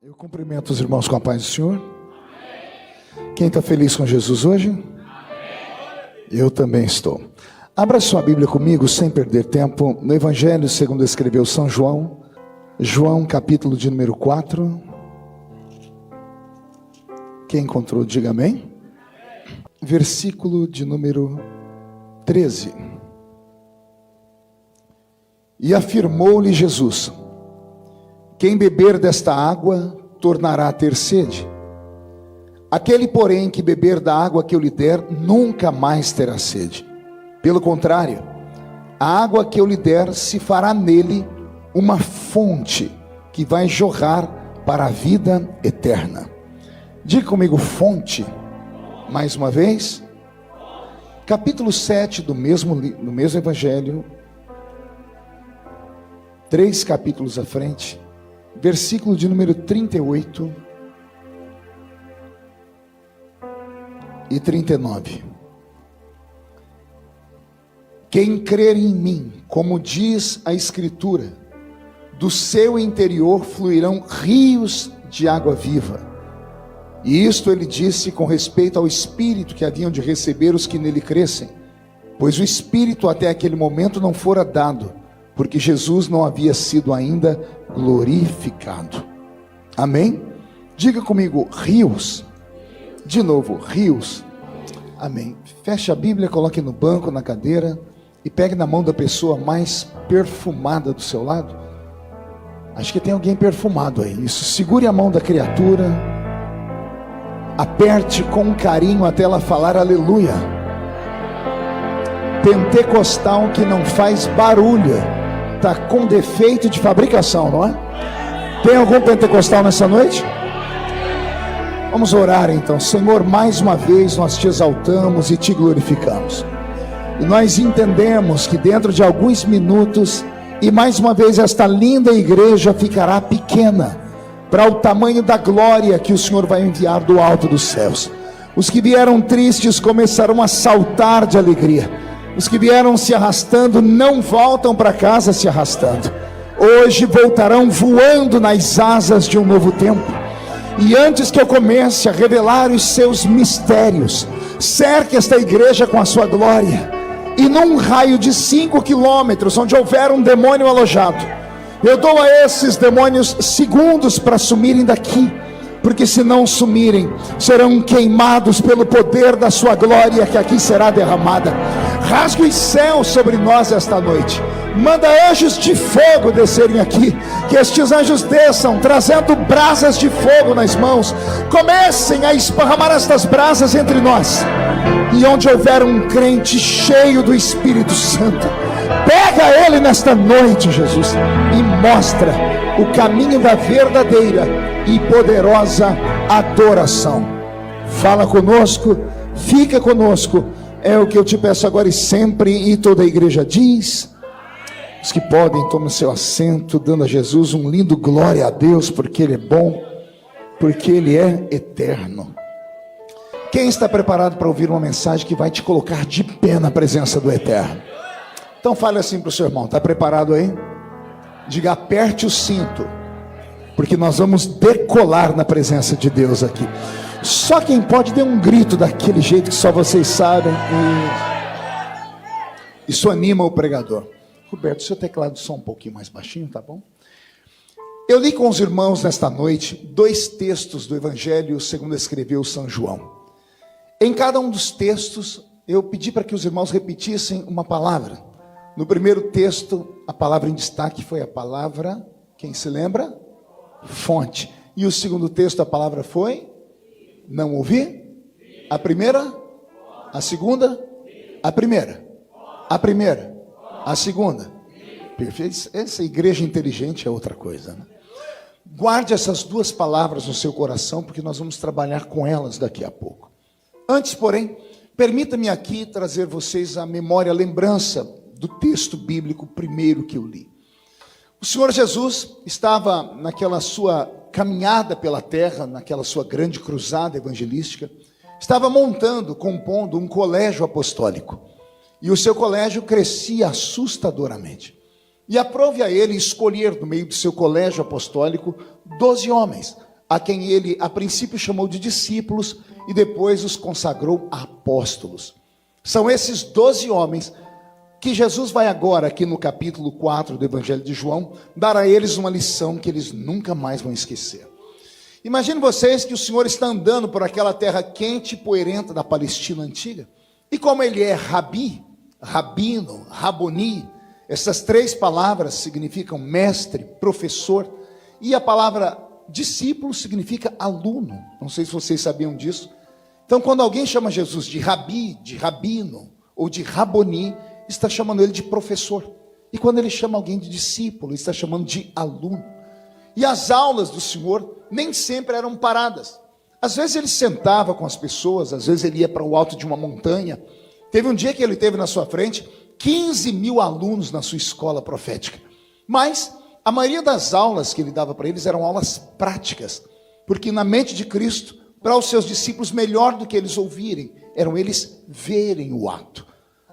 Eu cumprimento os irmãos com a paz do Senhor. Quem está feliz com Jesus hoje? Eu também estou. Abra sua Bíblia comigo, sem perder tempo, no Evangelho segundo escreveu São João, João capítulo de número 4. Quem encontrou, diga amém. Versículo de número 13. E afirmou-lhe Jesus: quem beber desta água tornará a ter sede. Aquele, porém, que beber da água que eu lhe der, nunca mais terá sede. Pelo contrário, a água que eu lhe der se fará nele uma fonte que vai jorrar para a vida eterna. Diga comigo, fonte. Mais uma vez. Capítulo 7 do mesmo Evangelho. 3 capítulos à frente. Versículo de número 38 e 39. Quem crer em mim, como diz a Escritura, do seu interior fluirão rios de água viva. E isto ele disse com respeito ao Espírito que haviam de receber os que nele crescem, pois o Espírito até aquele momento não fora dado, porque Jesus não havia sido ainda glorificado. Amém? Diga comigo, rios. De novo, rios. Amém. Feche a Bíblia, coloque no banco, na cadeira, e pegue na mão da pessoa mais perfumada do seu lado. Acho que tem alguém perfumado aí. Isso, segure a mão da criatura, aperte com carinho até ela falar aleluia. Pentecostal que não faz barulho, está com defeito de fabricação, não é? Tem algum pentecostal nessa noite? Vamos orar então. Senhor, mais uma vez nós te exaltamos e te glorificamos. E nós entendemos que dentro de alguns minutos, e mais uma vez esta linda igreja ficará pequena, para o tamanho da glória que o Senhor vai enviar do alto dos céus. Os que vieram tristes começarão a saltar de alegria. Os que vieram se arrastando não voltam para casa se arrastando. Hoje voltarão voando nas asas de um novo tempo. E antes que eu comece a revelar os seus mistérios, cerque esta igreja com a sua glória. E num raio de 5 quilômetros, onde houver um demônio alojado, eu dou a esses demônios segundos para sumirem daqui. Porque se não sumirem, serão queimados pelo poder da sua glória que aqui será derramada. Rasgue os céus sobre nós esta noite. Manda anjos de fogo descerem aqui. Que estes anjos desçam, trazendo brasas de fogo nas mãos. Comecem a esparramar estas brasas entre nós. E onde houver um crente cheio do Espírito Santo, pega ele nesta noite, Jesus, e mostra o caminho da verdadeira e poderosa adoração. Fala conosco, fica conosco. É o que eu te peço agora e sempre. E toda a igreja diz: os que podem, tomem seu assento, dando a Jesus um lindo glória a Deus, porque Ele é bom, porque Ele é eterno. Quem está preparado para ouvir uma mensagem que vai te colocar de pé na presença do Eterno? Então fale assim para o seu irmão: está preparado aí? Diga, aperte o cinto, porque nós vamos decolar na presença de Deus aqui. Só quem pode dê um grito daquele jeito que só vocês sabem. Isso anima o pregador. Roberto, seu teclado só um pouquinho mais baixinho, tá bom? Eu li com os irmãos nesta noite 2 textos do Evangelho segundo escreveu São João. Em cada um dos textos, eu pedi para que os irmãos repetissem uma palavra. No primeiro texto, a palavra em destaque foi a palavra, quem se lembra? Fonte. E o segundo texto, a palavra foi? Não ouvi? A primeira? A segunda? A primeira? A primeira? A segunda? Perfeito. Essa igreja inteligente é outra coisa, né? Guarde essas 2 palavras no seu coração, porque nós vamos trabalhar com elas daqui a pouco. Antes, porém, permita-me aqui trazer vocês a memória, a lembrança do texto bíblico primeiro que eu li. O Senhor Jesus estava naquela sua caminhada pela terra, naquela sua grande cruzada evangelística, estava montando, compondo um colégio apostólico. E o seu colégio crescia assustadoramente. E aprove a ele escolher, no meio do seu colégio apostólico, 12 homens, a quem ele a princípio chamou de discípulos e depois os consagrou a apóstolos. São esses 12 homens que Jesus vai agora, aqui no capítulo 4 do Evangelho de João, dar a eles uma lição que eles nunca mais vão esquecer. Imagine vocês que o Senhor está andando por aquela terra quente e poeirenta da Palestina antiga, e como ele é rabi, rabino, raboni, essas 3 palavras significam mestre, professor, e a palavra discípulo significa aluno. Não sei se vocês sabiam disso. Então, quando alguém chama Jesus de rabi, de rabino ou de raboni, está chamando ele de professor. E quando ele chama alguém de discípulo, está chamando de aluno. E as aulas do Senhor nem sempre eram paradas. Às vezes ele sentava com as pessoas, às vezes ele ia para o alto de uma montanha. Teve um dia que ele teve na sua frente 15 mil alunos na sua escola profética. Mas a maioria das aulas que ele dava para eles eram aulas práticas, porque na mente de Cristo, para os seus discípulos, melhor do que eles ouvirem, eram eles verem o ato.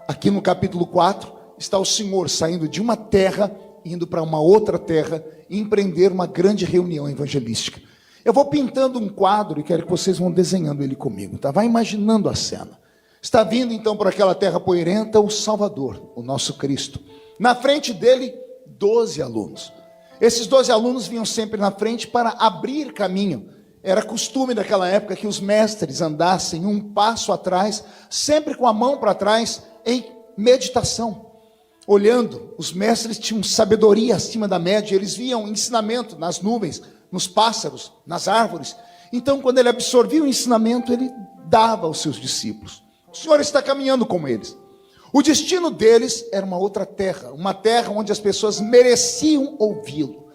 Aqui no capítulo 4, está o Senhor saindo de uma terra, indo para uma outra terra, e empreender uma grande reunião evangelística. Eu vou pintando um quadro e quero que vocês vão desenhando ele comigo, tá? Vai imaginando a cena. Está vindo então por aquela terra poeirenta o Salvador, o nosso Cristo. Na frente dele, 12 alunos. Esses 12 alunos vinham sempre na frente para abrir caminho. Era costume daquela época que os mestres andassem um passo atrás, sempre com a mão para trás, em meditação. Olhando, os mestres tinham sabedoria acima da média, eles viam ensinamento nas nuvens, nos pássaros, nas árvores. Então, quando ele absorvia o ensinamento, ele dava aos seus discípulos. O Senhor está caminhando com eles. O destino deles era uma terra onde as pessoas mereciam ouvi-lo.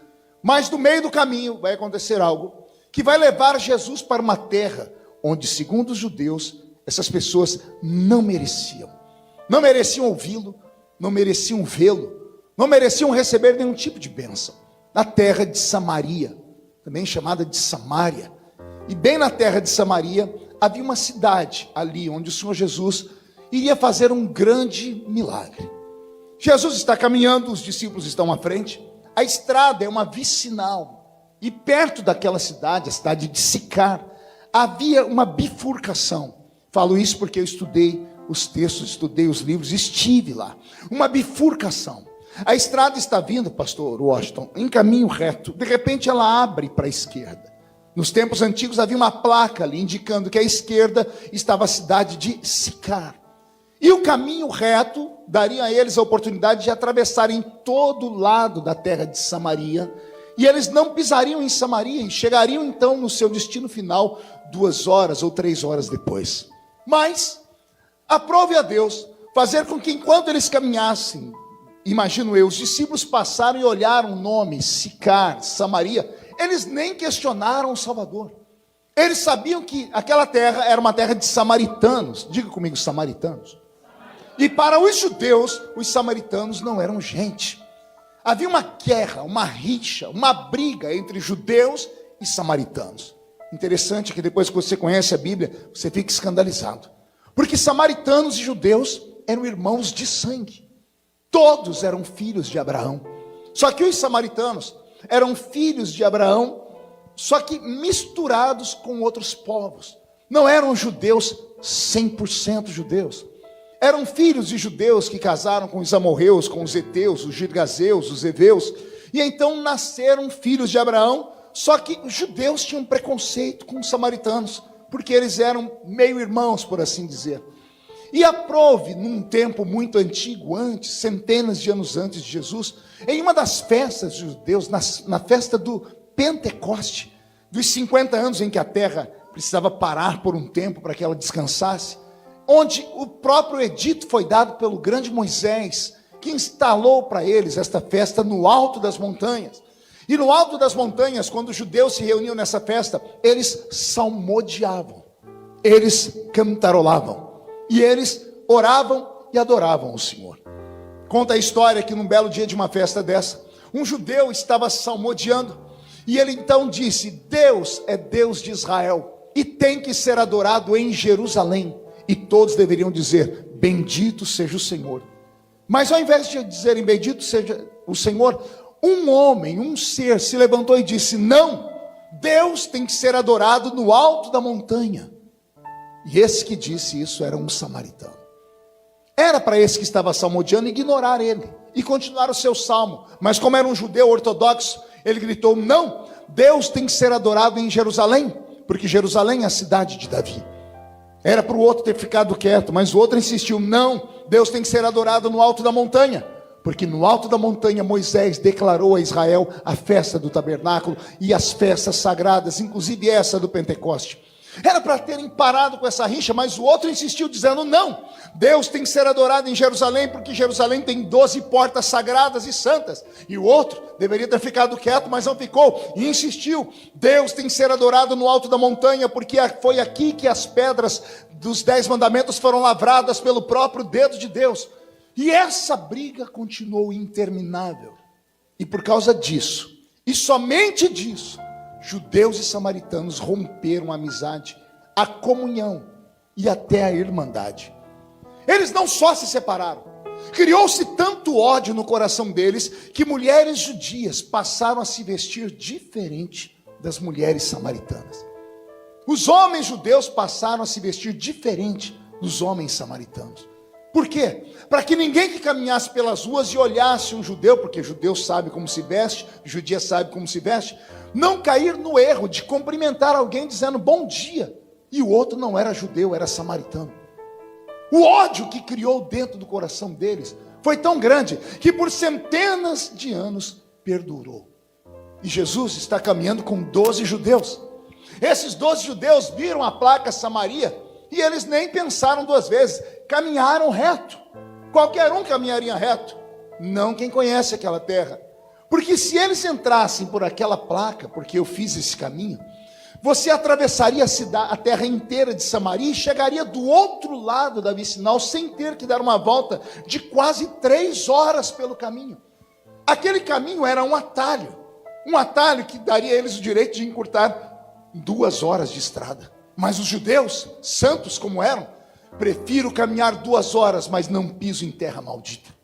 Mas no meio do caminho vai acontecer algo que vai levar Jesus para uma terra onde, segundo os judeus, essas pessoas não mereciam. Não mereciam ouvi-lo, não mereciam vê-lo, não mereciam receber nenhum tipo de bênção. Na terra de Samaria, também chamada de Samária. E bem na terra de Samaria, havia uma cidade ali onde o Senhor Jesus iria fazer um grande milagre. Jesus está caminhando, os discípulos estão à frente. A estrada é uma vicinal. E perto daquela cidade, a cidade de Sicar, havia uma bifurcação. Falo isso porque eu estudei os textos, estudei os livros, estive lá. Uma bifurcação. A estrada está vindo, pastor Washington, em caminho reto. De repente ela abre para a esquerda. Nos tempos antigos havia uma placa ali indicando que à esquerda estava a cidade de Sicar. E o caminho reto daria a eles a oportunidade de atravessarem todo o lado da terra de Samaria. E eles não pisariam em Samaria e chegariam então no seu destino final 2 horas ou 3 horas depois. Mas aprove a Deus fazer com que enquanto eles caminhassem, imagino eu, os discípulos passaram e olharam o nome Sicar, Samaria. Eles nem questionaram o Salvador. Eles sabiam que aquela terra era uma terra de samaritanos. Diga comigo, samaritanos. E para os judeus, os samaritanos não eram gente. Havia uma guerra, uma rixa, uma briga entre judeus e samaritanos. Interessante que depois que você conhece a Bíblia, você fica escandalizado. Porque samaritanos e judeus eram irmãos de sangue. Todos eram filhos de Abraão. Só que os samaritanos eram filhos de Abraão, só que misturados com outros povos. Não eram judeus 100% judeus. Eram filhos de judeus que casaram com os amorreus, com os heteus, os girgazeus, os heveus. E então nasceram filhos de Abraão, só que os judeus tinham preconceito com os samaritanos, porque eles eram meio irmãos, por assim dizer. E aprove, num tempo muito antigo, antes, centenas de anos antes de Jesus, em uma das festas dos judeus, na festa do Pentecoste, dos 50 anos em que a terra precisava parar por um tempo para que ela descansasse, onde o próprio edito foi dado pelo grande Moisés, que instalou para eles esta festa no alto das montanhas. E no alto das montanhas, quando os judeus se reuniam nessa festa, eles salmodiavam, eles cantarolavam, e eles oravam e adoravam o Senhor. Conta a história que num belo dia de uma festa dessa, um judeu estava salmodiando, e ele então disse: Deus é Deus de Israel, e tem que ser adorado em Jerusalém. E todos deveriam dizer: bendito seja o Senhor. Mas ao invés de dizerem bendito seja o Senhor, um homem, um ser se levantou e disse: não, Deus tem que ser adorado no alto da montanha. E esse que disse isso era um samaritano. Era para esse que estava salmodiando ignorar ele e continuar o seu salmo. Mas como era um judeu ortodoxo, ele gritou: não, Deus tem que ser adorado em Jerusalém, porque Jerusalém é a cidade de Davi. Era para o outro ter ficado quieto, mas o outro insistiu: não, Deus tem que ser adorado no alto da montanha, porque no alto da montanha Moisés declarou a Israel a festa do tabernáculo e as festas sagradas, inclusive essa do Pentecoste. Era para terem parado com essa rixa, mas o outro insistiu dizendo: não, Deus tem que ser adorado em Jerusalém, porque Jerusalém tem 12 portas sagradas e santas. E o outro deveria ter ficado quieto, mas não ficou, e insistiu: Deus tem que ser adorado no alto da montanha, porque foi aqui que as pedras dos 10 mandamentos foram lavradas pelo próprio dedo de Deus. E essa briga continuou interminável. E por causa disso, e somente disso, judeus e samaritanos romperam a amizade, a comunhão e até a irmandade. Eles não só se separaram, criou-se tanto ódio no coração deles, que mulheres judias passaram a se vestir diferente das mulheres samaritanas. Os homens judeus passaram a se vestir diferente dos homens samaritanos. Por quê? Para que ninguém que caminhasse pelas ruas e olhasse um judeu, porque judeu sabe como se veste, judia sabe como se veste, não cair no erro de cumprimentar alguém dizendo bom dia, e o outro não era judeu, era samaritano. O ódio que criou dentro do coração deles foi tão grande, que por centenas de anos perdurou. E Jesus está caminhando com 12 judeus. Esses 12 judeus viram a placa Samaria, e eles nem pensaram duas vezes, caminharam reto. Qualquer um caminharia reto, não quem conhece aquela terra. Porque se eles entrassem por aquela placa, porque eu fiz esse caminho, você atravessaria a terra inteira de Samaria e chegaria do outro lado da vicinal, sem ter que dar uma volta de quase 3 horas pelo caminho. Aquele caminho era um atalho que daria a eles o direito de encurtar 2 horas de estrada. Mas os judeus, santos como eram, prefiro caminhar 2 horas, mas não piso em terra maldita.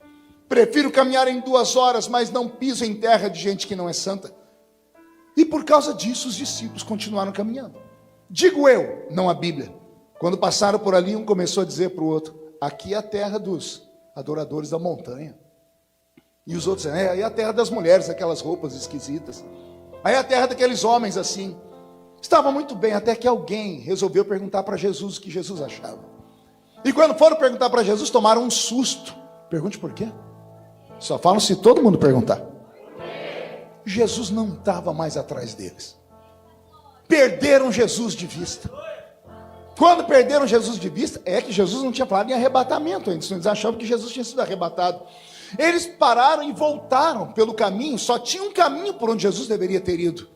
Prefiro caminhar em 2 horas, mas não piso em terra de gente que não é santa. E por causa disso os discípulos continuaram caminhando. Digo eu, não a Bíblia. Quando passaram por ali, um começou a dizer para o outro: aqui é a terra dos adoradores da montanha. E os outros dizendo: aí é a terra das mulheres, aquelas roupas esquisitas. Aí é a terra daqueles homens assim. Estava muito bem, até que alguém resolveu perguntar para Jesus o que Jesus achava. E quando foram perguntar para Jesus, tomaram um susto. Pergunte por quê? Só falam se todo mundo perguntar. Jesus não estava mais atrás deles. Perderam Jesus de vista. Quando perderam Jesus de vista, é que Jesus não tinha falado em arrebatamento ainda. Eles achavam que Jesus tinha sido arrebatado. Eles pararam e voltaram pelo caminho. Só tinha um caminho por onde Jesus deveria ter ido,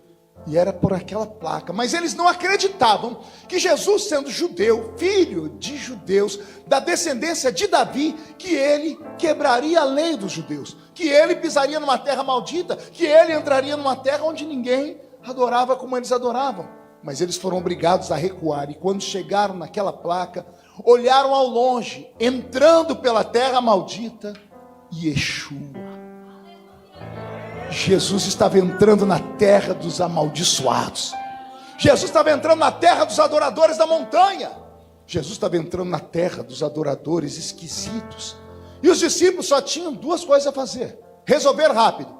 e era por aquela placa. Mas eles não acreditavam que Jesus, sendo judeu, filho de judeus, da descendência de Davi, que ele quebraria a lei dos judeus, que ele pisaria numa terra maldita, que ele entraria numa terra onde ninguém adorava como eles adoravam. Mas eles foram obrigados a recuar, e quando chegaram naquela placa, olharam ao longe, entrando pela terra maldita, Yeshua. Jesus estava entrando na terra dos amaldiçoados. Jesus estava entrando na terra dos adoradores da montanha. Jesus estava entrando na terra dos adoradores esquisitos. E os discípulos só tinham 2 coisas a fazer: resolver rápido.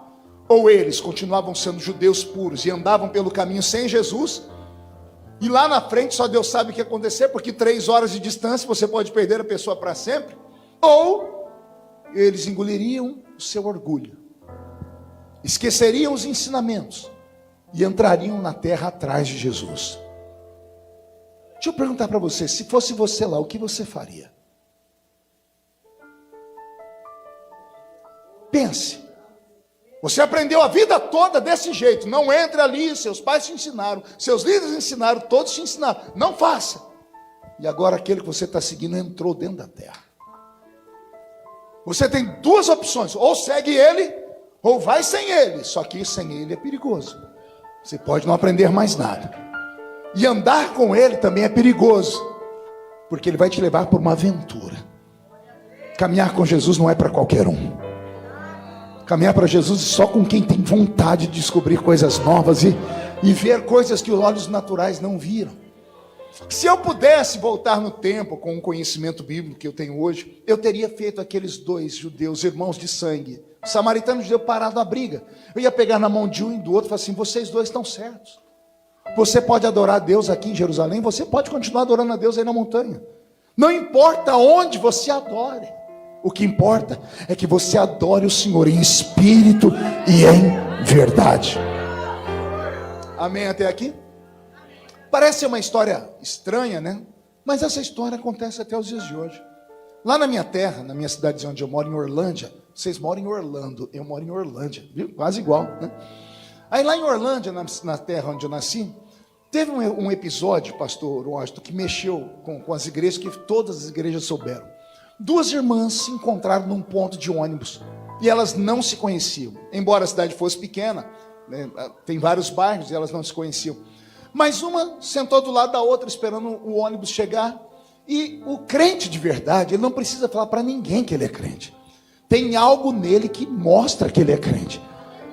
Ou eles continuavam sendo judeus puros e andavam pelo caminho sem Jesus, e lá na frente só Deus sabe o que ia acontecer, porque 3 horas de distância você pode perder a pessoa para sempre. Ou eles engoliriam o seu orgulho, esqueceriam os ensinamentos e entrariam na terra atrás de Jesus. Deixa eu perguntar para você: se fosse você lá, o que você faria? Pense. Você aprendeu a vida toda desse jeito: não entre ali, seus pais te ensinaram, seus líderes ensinaram, todos te ensinaram, não faça. E agora aquele que você está seguindo entrou dentro da terra. Você tem 2 opções: ou segue ele, ou vai sem ele. Só que sem ele é perigoso. Você pode não aprender mais nada. E andar com ele também é perigoso, porque ele vai te levar por uma aventura. Caminhar com Jesus não é para qualquer um. Caminhar para Jesus só com quem tem vontade de descobrir coisas novas e e ver coisas que os olhos naturais não viram. Se eu pudesse voltar no tempo com o conhecimento bíblico que eu tenho hoje, eu teria feito aqueles dois judeus, irmãos de sangue, o samaritano e o judeu parado na briga. Eu ia pegar na mão de um e do outro e falar assim: vocês dois estão certos. Você pode adorar a Deus aqui em Jerusalém, você pode continuar adorando a Deus aí na montanha. Não importa onde você adore. O que importa é que você adore o Senhor em espírito e em verdade. Amém até aqui? Parece uma história estranha, né? Mas essa história acontece até os dias de hoje. Lá na minha terra, na minha cidade onde eu moro, em Orlândia. Vocês moram em Orlando, eu moro em Orlândia, viu? Quase igual, né? Aí lá em Orlândia, na terra onde eu nasci, teve um episódio, pastor Washington, que mexeu com as igrejas, que todas as igrejas souberam. Duas irmãs se encontraram num ponto de ônibus e elas não se conheciam. Embora a cidade fosse pequena, né, tem vários bairros e elas não se conheciam. Mas uma sentou do lado da outra esperando o ônibus chegar. E o crente de verdade, ele não precisa falar para ninguém que ele é crente. Tem algo nele que mostra que ele é crente.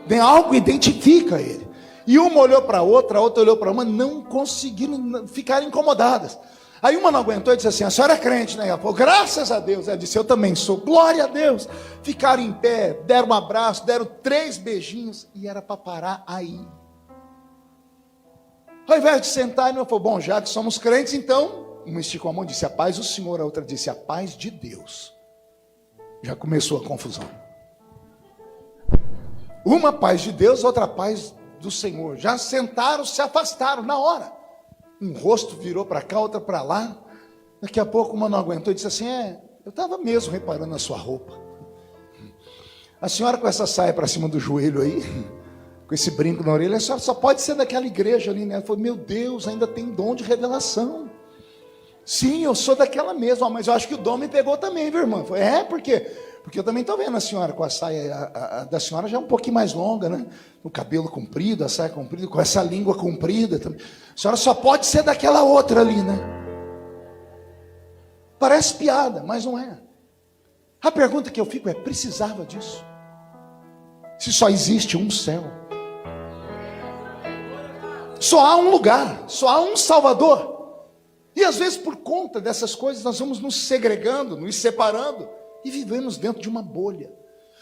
Tem algo que identifica ele. E uma olhou para a outra olhou para uma, não conseguiram ficar incomodadas. Aí uma não aguentou e disse assim: a senhora é crente, né? Ela falou: graças a Deus. Ela disse: eu também sou, glória a Deus. Ficaram em pé, deram um abraço, deram 3 beijinhos e era para parar aí. Ao invés de sentar, ela falou: bom, já que somos crentes, então, uma esticou a mão e disse: a paz do Senhor, a outra disse: a paz de Deus. Já começou a confusão. Uma paz de Deus, outra paz do Senhor. Já sentaram, se afastaram na hora. Um rosto virou para cá, outra para lá. Daqui a pouco uma não aguentou e disse assim: eu estava mesmo reparando na sua roupa. A senhora com essa saia para cima do joelho aí, com esse brinco na orelha, a senhora só pode ser daquela igreja ali, né? Ela falou: meu Deus, ainda tem dom de revelação. Sim, eu sou daquela mesma, mas eu acho que o dom me pegou também, viu, irmã? Falei: por quê? Porque eu também estou vendo a senhora com a saia, a da senhora já é um pouquinho mais longa, né? O cabelo comprido, a saia comprida, com essa língua comprida também. A senhora só pode ser daquela outra ali, né? Parece piada, mas não é. A pergunta que eu fico é: precisava disso? Se só existe um céu, só há um lugar, só há um Salvador. E às vezes por conta dessas coisas nós vamos nos segregando, nos separando e vivemos dentro de uma bolha.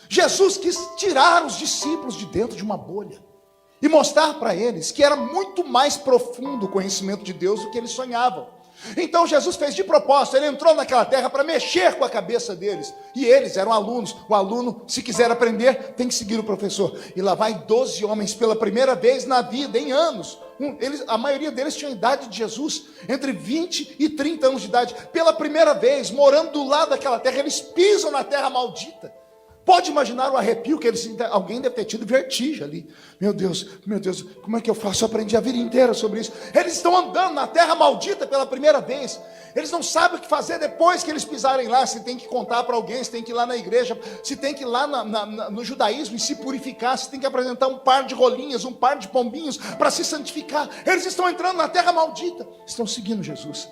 Jesus quis tirar os discípulos de dentro de uma bolha e mostrar para eles que era muito mais profundo o conhecimento de Deus do que eles sonhavam. Então Jesus fez de propósito, ele entrou naquela terra para mexer com a cabeça deles. E eles eram alunos. O aluno, se quiser aprender, tem que seguir o professor. E lá vai 12 homens pela primeira vez na vida, em anos. A maioria deles tinha a idade de Jesus, entre 20 e 30 anos de idade. Pela primeira vez, morando do lado daquela terra, eles pisam na terra maldita. Pode imaginar o arrepio que eles... Alguém deve ter tido vertigem ali. Meu Deus, como é que eu faço? Eu aprendi a vida inteira sobre isso. Eles estão andando na terra maldita pela primeira vez. Eles não sabem o que fazer depois que eles pisarem lá. Se tem que contar para alguém, se tem que ir lá na igreja, se tem que ir lá no judaísmo e se purificar, se tem que apresentar um par de rolinhas, um par de pombinhos para se santificar. Eles estão entrando na terra maldita. Estão seguindo Jesus.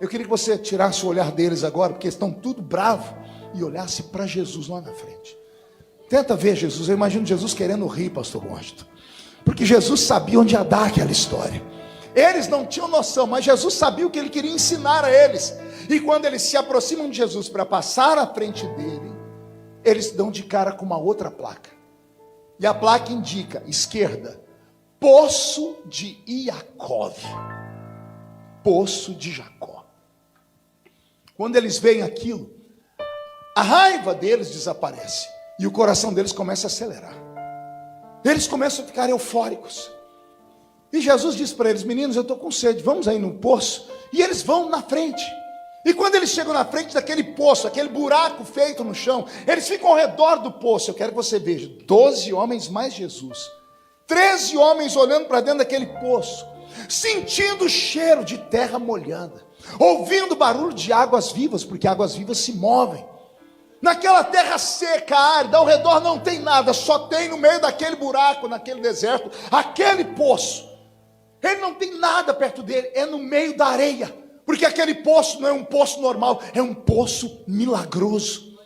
Eu queria que você tirasse o olhar deles agora, porque estão tudo bravos, e olhasse para Jesus lá na frente. Tenta ver Jesus. Eu imagino Jesus querendo rir, pastor Washington, porque Jesus sabia onde ia dar aquela história. Eles não tinham noção, mas Jesus sabia o que ele queria ensinar a eles. E quando eles se aproximam de Jesus para passar à frente dele, eles dão de cara com uma outra placa. E a placa indica, esquerda, Poço de Iacov. Poço de Jacó. Quando eles veem aquilo, a raiva deles desaparece e o coração deles começa a acelerar. Eles começam a ficar eufóricos. E Jesus diz para eles: meninos, eu estou com sede, vamos aí no poço. E eles vão na frente. E quando eles chegam na frente daquele poço, aquele buraco feito no chão, eles ficam ao redor do poço. Eu quero que você veja, 12 homens mais Jesus, 13 homens olhando para dentro daquele poço, sentindo o cheiro de terra molhada, ouvindo barulho de águas vivas, porque águas vivas se movem. Naquela terra seca, árida, ao redor não tem nada, só tem no meio daquele buraco, naquele deserto, aquele poço. Ele não tem nada perto dele, é no meio da areia, porque aquele poço não é um poço normal, é um poço milagroso.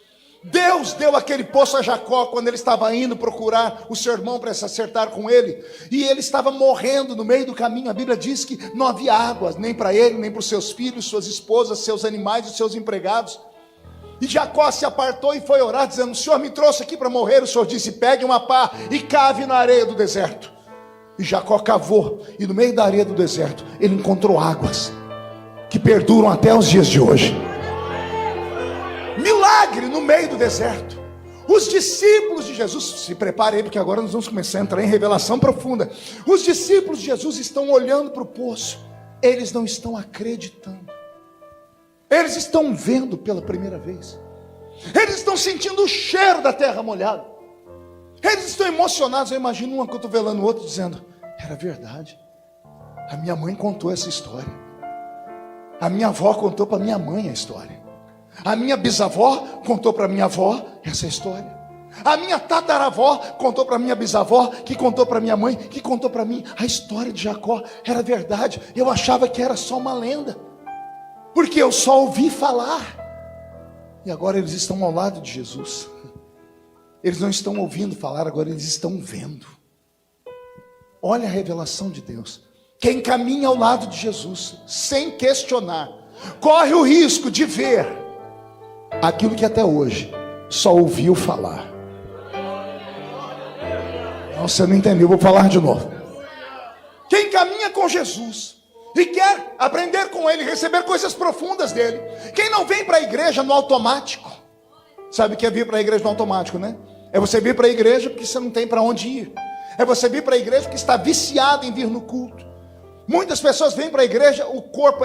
Deus deu aquele poço a Jacó quando ele estava indo procurar o seu irmão para se acertar com ele, e ele estava morrendo no meio do caminho. A Bíblia diz que não havia água, nem para ele, nem para os seus filhos, suas esposas, seus animais e seus empregados. E Jacó se apartou e foi orar, dizendo: o Senhor me trouxe aqui para morrer. O Senhor disse: pegue uma pá e cave na areia do deserto. E Jacó cavou, e no meio da areia do deserto ele encontrou águas que perduram até os dias de hoje. Milagre no meio do deserto. Os discípulos de Jesus, se preparem, porque agora nós vamos começar a entrar em revelação profunda. Os discípulos de Jesus estão olhando para o poço, eles não estão acreditando, eles estão vendo pela primeira vez, eles estão sentindo o cheiro da terra molhada, eles estão emocionados. Eu imagino um acotovelando o outro, dizendo: era verdade, a minha mãe contou essa história, a minha avó contou para minha mãe a história, a minha bisavó contou para minha avó essa história, a minha tataravó contou para minha bisavó, que contou para minha mãe, que contou para mim. A história de Jacó era verdade. Eu achava que era só uma lenda, porque eu só ouvi falar. E agora eles estão ao lado de Jesus. Eles não estão ouvindo falar, agora eles estão vendo. Olha a revelação de Deus. Quem caminha ao lado de Jesus sem questionar, corre o risco de ver aquilo que até hoje só ouviu falar. Não, você não entendeu, vou falar de novo. Quem caminha com Jesus e quer aprender com Ele, receber coisas profundas dele. Quem não vem para a igreja no automático. Sabe o que é vir para a igreja no automático, né? É você vir para a igreja porque você não tem para onde ir. É você vir para a igreja porque está viciado em vir no culto. Muitas pessoas vêm para a igreja, o corpo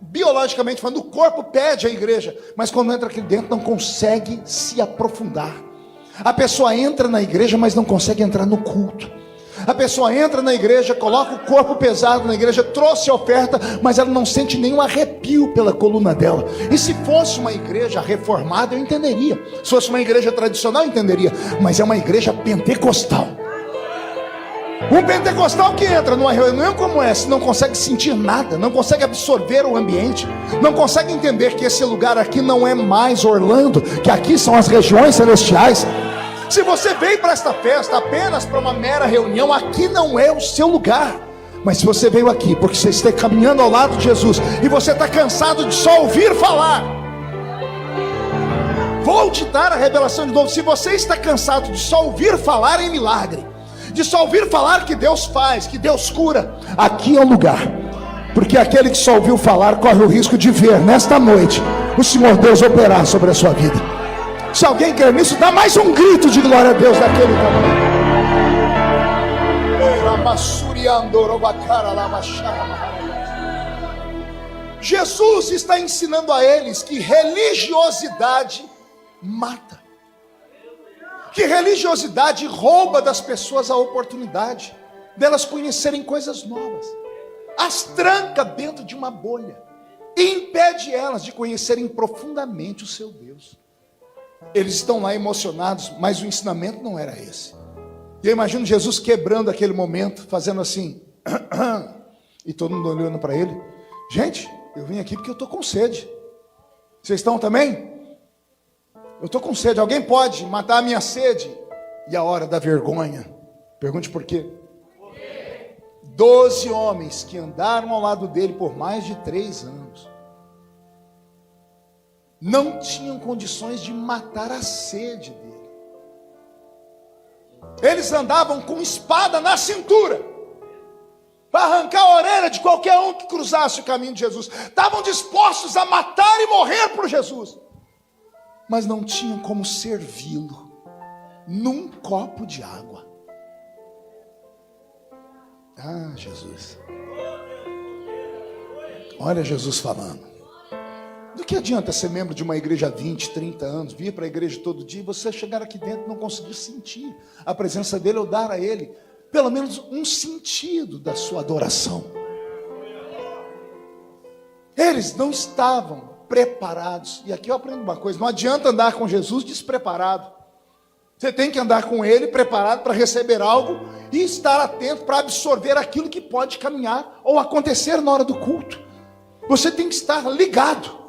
biologicamente falando, o corpo pede a igreja, mas quando entra aqui dentro não consegue se aprofundar. A pessoa entra na igreja, mas não consegue entrar no culto. A pessoa entra na igreja, coloca o corpo pesado na igreja, trouxe a oferta, mas ela não sente nenhum arrepio pela coluna dela. E se fosse uma igreja reformada, eu entenderia. Se fosse uma igreja tradicional, eu entenderia. Mas é uma igreja pentecostal. Um pentecostal que entra numa reunião como essa, não consegue sentir nada, não consegue absorver o ambiente, não consegue entender que esse lugar aqui não é mais Orlando, que aqui são as regiões celestiais. Se você veio para esta festa apenas para uma mera reunião, aqui não é o seu lugar. Mas se você veio aqui porque você está caminhando ao lado de Jesus e você está cansado de só ouvir falar, vou te dar a revelação de novo. Se você está cansado de só ouvir falar em milagre, de só ouvir falar que Deus faz, que Deus cura, aqui é o lugar. Porque aquele que só ouviu falar corre o risco de ver nesta noite o Senhor Deus operar sobre a sua vida. Se alguém quer nisso, dá mais um grito de glória a Deus daquele tamanho. Jesus está ensinando a eles que religiosidade mata, que religiosidade rouba das pessoas a oportunidade delas conhecerem coisas novas, as tranca dentro de uma bolha e impede elas de conhecerem profundamente o seu Deus. Eles estão lá emocionados, mas o ensinamento não era esse. E eu imagino Jesus quebrando aquele momento, fazendo assim, e todo mundo olhando para ele. Gente, eu vim aqui porque eu estou com sede. Vocês estão também? Eu estou com sede. Alguém pode matar a minha sede? E a hora da vergonha. Pergunte por quê? 12 homens que andaram ao lado dele por mais de 3 anos não tinham condições de matar a sede dele. Eles andavam com espada na cintura para arrancar a orelha de qualquer um que cruzasse o caminho de Jesus. Estavam dispostos a matar e morrer por Jesus, mas não tinham como servi-lo num copo de água. Ah, Jesus. Olha Jesus falando. Do que adianta ser membro de uma igreja há 20, 30 anos, vir para a igreja todo dia e você chegar aqui dentro e não conseguir sentir a presença dele ou dar a ele pelo menos um sentido da sua adoração? Eles não estavam preparados. E aqui eu aprendo uma coisa: não adianta andar com Jesus despreparado. Você tem que andar com ele preparado para receber algo e estar atento para absorver aquilo que pode caminhar ou acontecer na hora do culto. Você tem que estar ligado.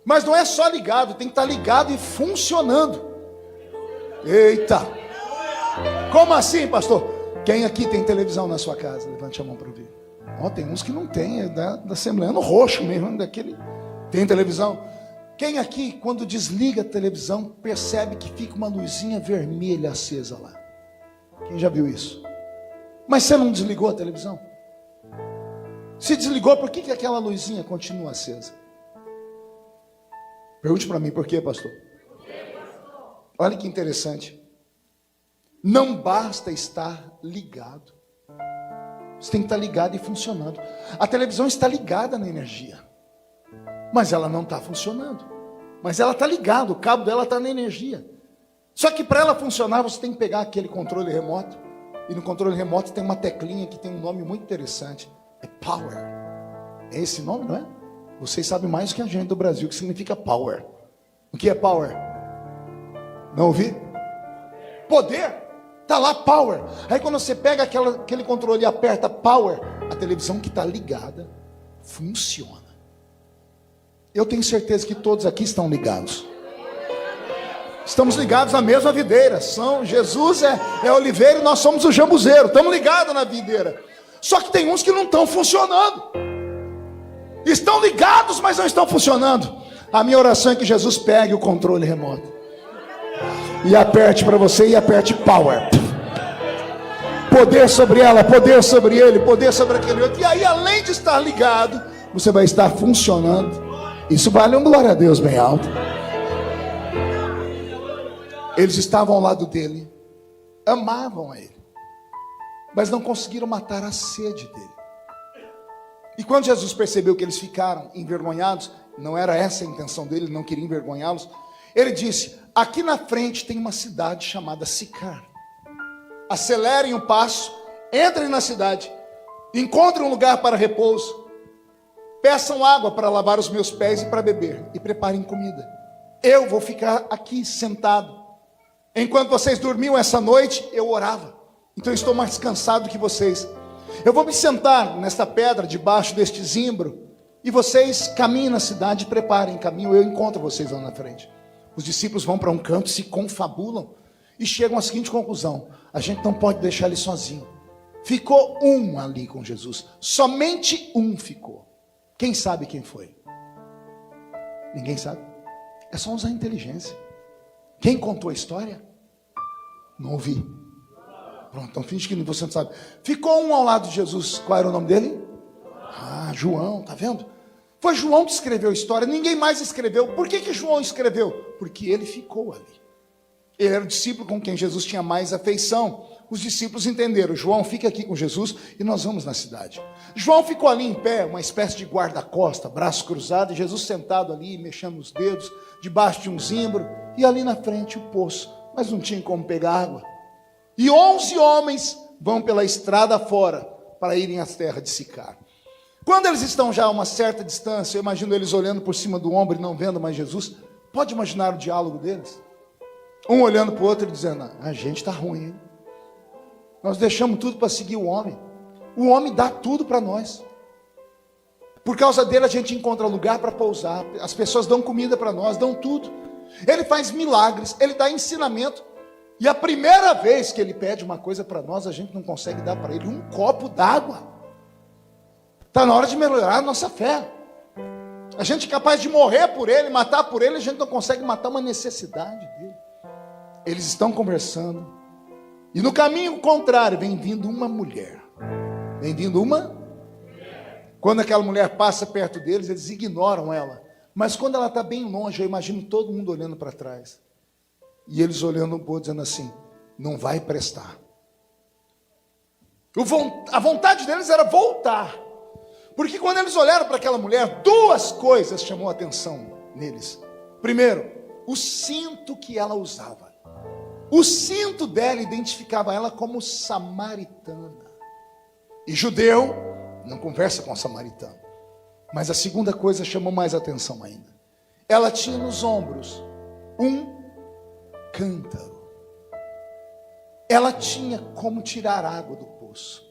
Mas não é só ligado, tem que estar ligado e funcionando. Eita! Como assim, pastor? Quem aqui tem televisão na sua casa? Levante a mão para ouvir. Tem uns que não tem, é da Assembleia, no roxo mesmo, daquele. Tem televisão. Quem aqui, quando desliga a televisão, percebe que fica uma luzinha vermelha acesa lá? Quem já viu isso? Mas você não desligou a televisão? Se desligou, por que aquela luzinha continua acesa? Pergunte para mim, por quê, pastor? Olha que interessante. Não basta estar ligado. Você tem que estar ligado e funcionando. A televisão está ligada na energia, mas ela não está funcionando. Mas ela está ligada, o cabo dela está na energia. Só que para ela funcionar, você tem que pegar aquele controle remoto. E no controle remoto tem uma teclinha que tem um nome muito interessante. É Power. É esse nome, não é? Vocês sabem mais que a gente do Brasil, que significa Power. O que é Power? Não ouvi? Poder. Está lá Power. Aí quando você pega aquele controle e aperta Power, a televisão que está ligada funciona. Eu tenho certeza que todos aqui estão ligados. Estamos ligados na mesma videira. Jesus é oliveira e nós somos o jambuzeiro. Estamos ligados na videira. Só que tem uns que não estão funcionando. Estão ligados, mas não estão funcionando. A minha oração é que Jesus pegue o controle remoto e aperte para você, e aperte Power. Poder sobre ela, poder sobre ele, poder sobre aquele outro. E aí, além de estar ligado, você vai estar funcionando. Isso vale um glória a Deus bem alto. Eles estavam ao lado dele, amavam a ele, mas não conseguiram matar a sede dele. E quando Jesus percebeu que eles ficaram envergonhados, não era essa a intenção dele, ele não queria envergonhá-los, ele disse: aqui na frente tem uma cidade chamada Sicar. Acelerem o passo, entrem na cidade, encontrem um lugar para repouso, peçam água para lavar os meus pés e para beber, e preparem comida. Eu vou ficar aqui sentado. Enquanto vocês dormiam essa noite, eu orava. Então eu estou mais cansado que vocês. Eu vou me sentar nesta pedra, debaixo deste zimbro, e vocês caminhem na cidade e preparem caminho. Eu encontro vocês lá na frente. Os discípulos vão para um canto, se confabulam e chegam à seguinte conclusão: a gente não pode deixar ele sozinho. Ficou um ali com Jesus. Somente um ficou. Quem sabe quem foi? Ninguém sabe. É só usar a inteligência. Quem contou a história? Não ouvi. Pronto, então finge que você não sabe. Ficou um ao lado de Jesus. Qual era o nome dele? João, tá vendo? Foi João que escreveu a história, ninguém mais escreveu. Por que João escreveu? Porque ele ficou ali. Ele era o discípulo com quem Jesus tinha mais afeição. Os discípulos entenderam: João, fica aqui com Jesus e nós vamos na cidade. João ficou ali em pé, uma espécie de guarda-costa, braço cruzado, e Jesus sentado ali, mexendo os dedos, debaixo de um zimbro, e ali na frente o poço, mas não tinha como pegar água. E 11 homens vão pela estrada fora para irem às terras de Sicar. Quando eles estão já a uma certa distância, eu imagino eles olhando por cima do ombro e não vendo mais Jesus. Pode imaginar o diálogo deles? Um olhando para o outro e dizendo: a gente está ruim, hein? Nós deixamos tudo para seguir o homem. O homem dá tudo para nós. Por causa dele a gente encontra lugar para pousar. As pessoas dão comida para nós, dão tudo. Ele faz milagres, ele dá ensinamento. E a primeira vez que ele pede uma coisa para nós, a gente não consegue dar para ele um copo d'água. Está na hora de melhorar a nossa fé. A gente é capaz de morrer por ele, matar por ele, a gente não consegue matar uma necessidade dele. Eles estão conversando, e no caminho contrário vem vindo uma mulher. Vem vindo uma? Quando aquela mulher passa perto deles, eles ignoram ela. Mas quando ela está bem longe, eu imagino todo mundo olhando para trás. E eles olhando um pouco, dizendo assim: não vai prestar. A vontade deles era voltar. Porque quando eles olharam para aquela mulher, duas coisas chamou a atenção neles. Primeiro, o cinto que ela usava. O cinto dela identificava ela como samaritana. E judeu não conversa com a samaritana. Mas a segunda coisa chamou mais atenção ainda. Ela tinha nos ombros um cântaro. Ela tinha como tirar água do poço.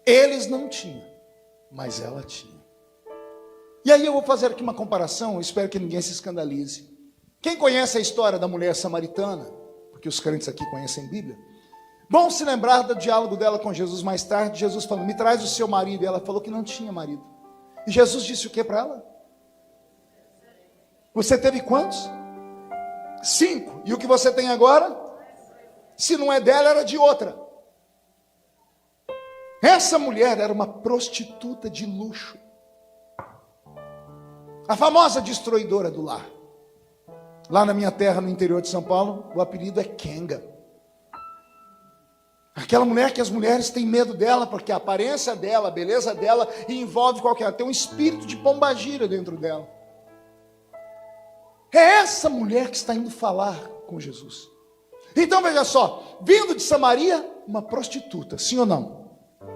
Eles não tinham, mas ela tinha. E aí eu vou fazer aqui uma comparação, eu espero que ninguém se escandalize. Quem conhece a história da mulher samaritana, porque os crentes aqui conhecem a Bíblia, vão se lembrar do diálogo dela com Jesus mais tarde. Jesus falou, me traz o seu marido. E ela falou que não tinha marido. E Jesus disse o que para ela? Você teve quantos? 5. E o que você tem agora? Se não é dela, era de outra. Essa mulher era uma prostituta de luxo. A famosa destruidora do lar. Lá na minha terra, no interior de São Paulo, o apelido é Kenga. Aquela mulher que as mulheres têm medo dela, porque a aparência dela, a beleza dela, envolve qualquer... Tem um espírito de pombagira dentro dela. É essa mulher que está indo falar com Jesus. Então veja só, vindo de Samaria, uma prostituta, sim ou não?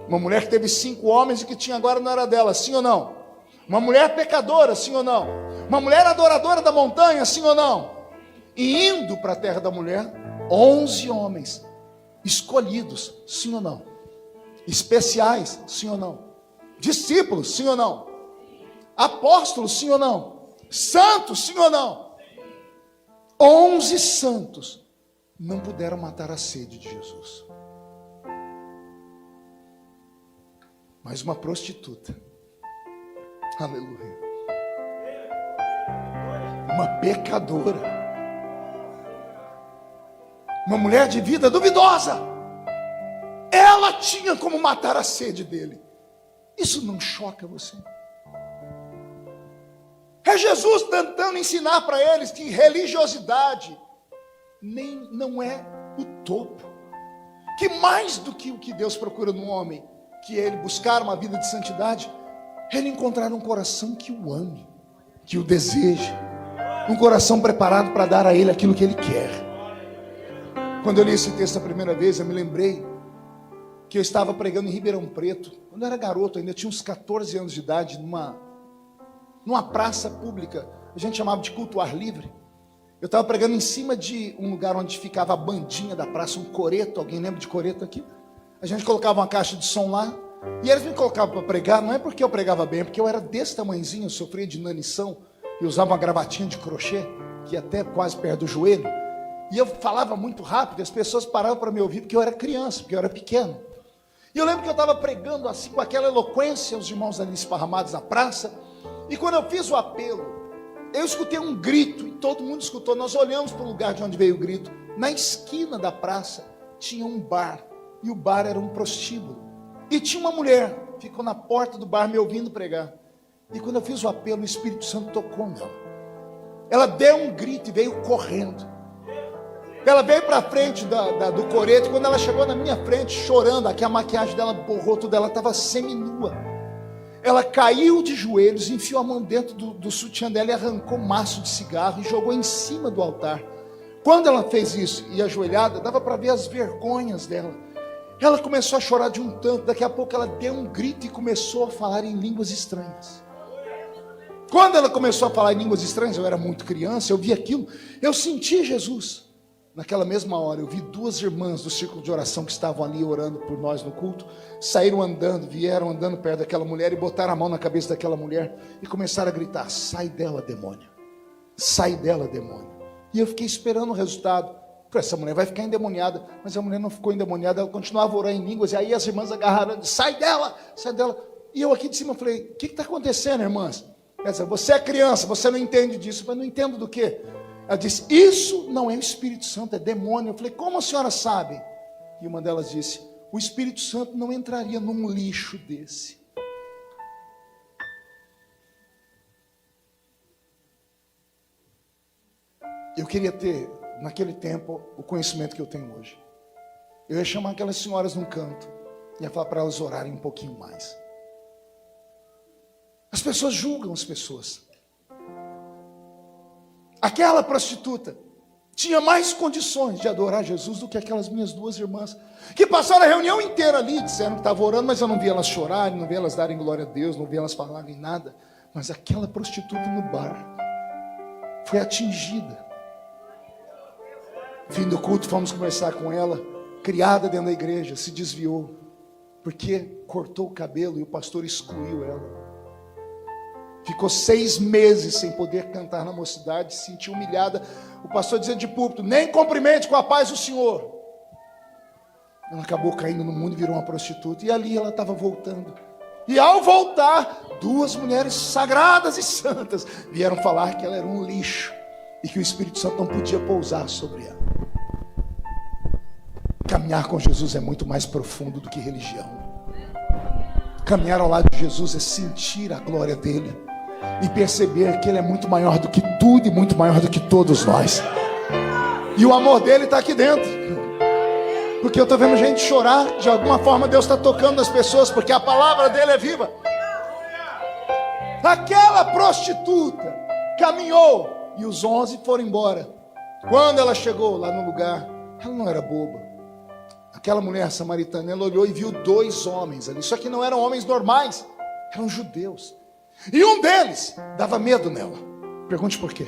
Uma mulher que teve 5 homens e que tinha agora não era dela, sim ou não? Uma mulher pecadora, sim ou não? Uma mulher adoradora da montanha, sim ou não? E indo para a terra da mulher, 11 homens escolhidos, sim ou não? Especiais, sim ou não? Discípulos, sim ou não? Apóstolos, sim ou não? Santos, sim ou não? 11 santos não puderam matar a sede de Jesus. Mas uma prostituta, aleluia, uma pecadora, uma mulher de vida duvidosa, ela tinha como matar a sede dele. Isso não choca você? É Jesus tentando ensinar para eles que religiosidade não é o topo, que mais do que o que Deus procura no homem, que ele buscar uma vida de santidade, ele encontrar um coração que o ame, que o deseje, um coração preparado para dar a ele aquilo que ele quer. Quando eu li esse texto a primeira vez, eu me lembrei que eu estava pregando em Ribeirão Preto, quando eu era garoto, ainda tinha uns 14 anos de idade, numa praça pública, a gente chamava de culto ao ar livre. Eu estava pregando em cima de um lugar onde ficava a bandinha da praça, um coreto. Alguém lembra de coreto aqui? A gente colocava uma caixa de som lá, e eles me colocavam para pregar, não é porque eu pregava bem, é porque eu era desse tamanhozinho, eu sofria de inanição, e usava uma gravatinha de crochê, que ia até quase perto do joelho, e eu falava muito rápido, as pessoas paravam para me ouvir, porque eu era criança, porque eu era pequeno. E eu lembro que eu estava pregando assim, com aquela eloquência, os irmãos ali esparramados na praça, e quando eu fiz o apelo, eu escutei um grito, e todo mundo escutou. Nós olhamos para o lugar de onde veio o grito. Na esquina da praça tinha um bar, e o bar era um prostíbulo, e tinha uma mulher, ficou na porta do bar me ouvindo pregar. E quando eu fiz o apelo, o Espírito Santo tocou nela. Ela deu um grito e veio correndo. Ela veio para frente do coreto, e quando ela chegou na minha frente, chorando, aqui a maquiagem dela borrou tudo, ela estava seminua. Ela caiu de joelhos, enfiou a mão dentro do sutiã dela e arrancou um maço de cigarro e jogou em cima do altar. Quando ela fez isso, e ajoelhada, dava para ver as vergonhas dela. Ela começou a chorar de um tanto, daqui a pouco ela deu um grito e começou a falar em línguas estranhas. Quando ela começou a falar em línguas estranhas, eu era muito criança, eu vi aquilo, eu senti Jesus. Naquela mesma hora, eu vi 2 irmãs do círculo de oração que estavam ali orando por nós no culto, saíram andando, vieram andando perto daquela mulher e botaram a mão na cabeça daquela mulher e começaram a gritar: sai dela, demônio, sai dela, demônio. E eu fiquei esperando o resultado. Essa mulher vai ficar endemoniada, mas a mulher não ficou endemoniada, ela continuava orando em línguas, e aí as irmãs agarraram: sai dela, sai dela. E eu aqui de cima falei: o que está acontecendo, irmãs? Ela disse: você é criança, você não entende disso. Mas não entendo do quê? Ela disse: isso não é o Espírito Santo, é demônio. Eu falei: como a senhora sabe? E uma delas disse: o Espírito Santo não entraria num lixo desse. Eu queria ter, naquele tempo, o conhecimento que eu tenho hoje. Eu ia chamar aquelas senhoras num canto, ia falar para elas orarem um pouquinho mais. As pessoas julgam as pessoas. Aquela prostituta tinha mais condições de adorar Jesus do que aquelas minhas 2 irmãs, que passaram a reunião inteira ali, disseram que estavam orando, mas eu não vi elas chorarem, não vi elas darem glória a Deus, não vi elas falarem nada. Mas aquela prostituta no bar foi atingida. Fim do culto, fomos conversar com ela, criada dentro da igreja, se desviou, porque cortou o cabelo e o pastor excluiu ela. Ficou 6 meses sem poder cantar na mocidade, se sentiu humilhada. O pastor dizia de púlpito: nem cumprimente com a paz do Senhor. Ela acabou caindo no mundo e virou uma prostituta. E ali ela estava voltando. E ao voltar, 2 mulheres sagradas e santas vieram falar que ela era um lixo e que o Espírito Santo não podia pousar sobre ela. Caminhar com Jesus é muito mais profundo do que religião. Caminhar ao lado de Jesus é sentir a glória dele e perceber que ele é muito maior do que tudo e muito maior do que todos nós. E o amor dele está aqui dentro. Porque eu estou vendo gente chorar. De alguma forma Deus está tocando as pessoas, porque a palavra dele é viva. Aquela prostituta caminhou e os 11 foram embora. Quando ela chegou lá no lugar, ela não era boba. Aquela mulher samaritana, ela olhou e viu 2 homens ali. Só que não eram homens normais, eram judeus. E um deles dava medo nela. Pergunte por quê?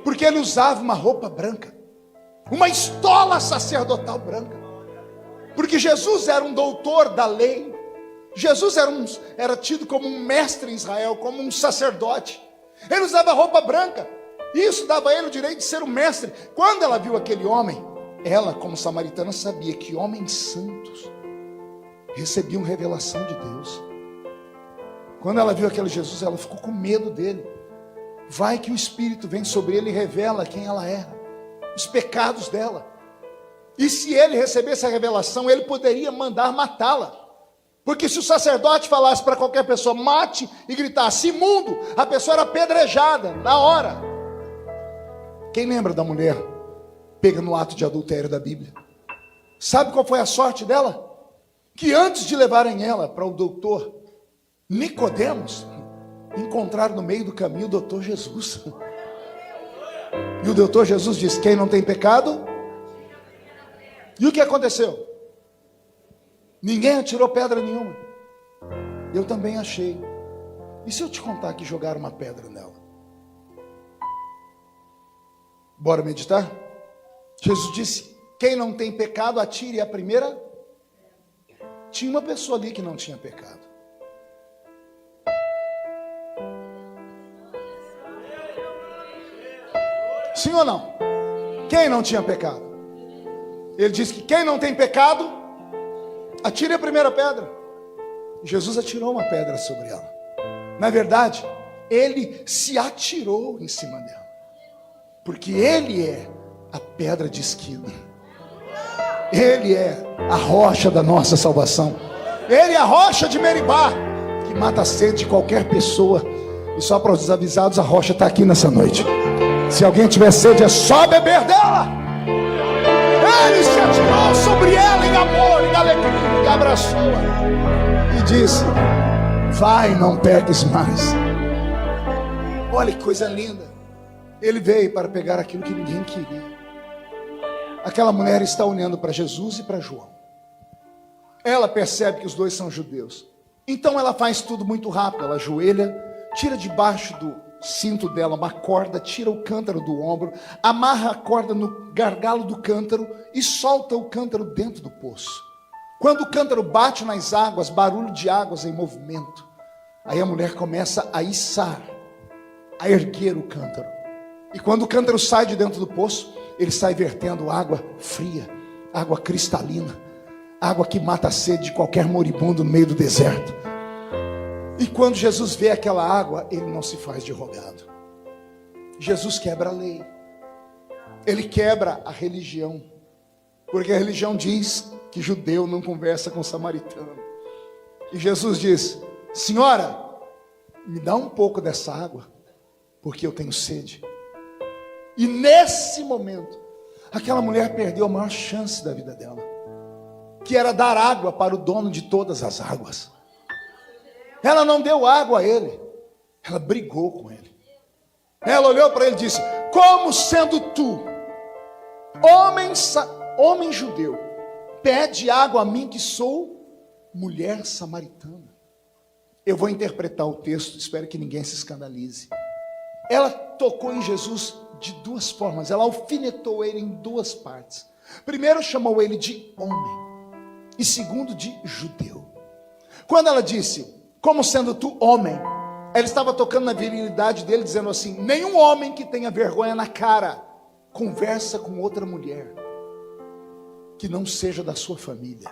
Porque ele usava uma roupa branca, uma estola sacerdotal branca. Porque Jesus era um doutor da lei. Jesus era tido como um mestre em Israel, como um sacerdote. Ele usava roupa branca. Isso dava a ele o direito de ser um mestre. Quando ela viu aquele homem, ela, como samaritana, sabia que homens santos recebiam revelação de Deus. Quando ela viu aquele Jesus, ela ficou com medo dele. Vai que o Espírito vem sobre ele e revela quem ela era, os pecados dela. E se ele recebesse a revelação, ele poderia mandar matá-la. Porque se o sacerdote falasse para qualquer pessoa, mate, e gritasse imundo, a pessoa era apedrejada na hora. Quem lembra da mulher pega no ato de adultério da Bíblia? Sabe qual foi a sorte dela? Que antes de levarem ela para o doutor Nicodemos, encontraram no meio do caminho o doutor Jesus. E o doutor Jesus disse: quem não tem pecado? E o que aconteceu? Ninguém atirou pedra nenhuma. Eu também achei. E se eu te contar que jogaram uma pedra nela? Bora meditar? Jesus disse: quem não tem pecado, atire a primeira. Tinha uma pessoa ali que não tinha pecado. Sim ou não? Quem não tinha pecado? Ele disse que quem não tem pecado, atire a primeira pedra. Jesus atirou uma pedra sobre ela. Na verdade, ele se atirou em cima dela, porque ele é a pedra de esquina. Ele é a rocha da nossa salvação. Ele é a rocha de Meribá, que mata a sede de qualquer pessoa. E só para os desavisados, a rocha está aqui nessa noite. Se alguém tiver sede, é só beber dela. Ele se atirou sobre ela em amor, em alegria, e abraçou-a e disse: vai, não peques mais. Olha que coisa linda. Ele veio para pegar aquilo que ninguém queria. Aquela mulher está olhando para Jesus e para João. Ela percebe que os dois são judeus. Então ela faz tudo muito rápido. Ela ajoelha, tira debaixo do cinto dela uma corda, tira o cântaro do ombro, amarra a corda no gargalo do cântaro e solta o cântaro dentro do poço. Quando o cântaro bate nas águas, barulho de águas em movimento, aí a mulher começa a içar, a erguer o cântaro. E quando o cântaro sai de dentro do poço, ele sai vertendo água fria, água cristalina, água que mata a sede de qualquer moribundo no meio do deserto. E quando Jesus vê aquela água, ele não se faz de rogado. Jesus quebra a lei. Ele quebra a religião. Porque a religião diz que judeu não conversa com samaritano. E Jesus diz: senhora, me dá um pouco dessa água, porque eu tenho sede. E nesse momento, aquela mulher perdeu a maior chance da vida dela, que era dar água para o dono de todas as águas. Ela não deu água a ele, ela brigou com ele. Ela olhou para ele e disse: como sendo tu, homem judeu, pede água a mim que sou mulher samaritana? Eu vou interpretar o texto, espero que ninguém se escandalize. Ela tocou em Jesus de 2 formas, ela alfinetou ele em 2 partes. Primeiro, chamou ele de homem, e segundo, de judeu. Quando ela disse: como sendo tu homem, ela estava tocando na virilidade dele, dizendo assim: nenhum homem que tenha vergonha na cara conversa com outra mulher que não seja da sua família.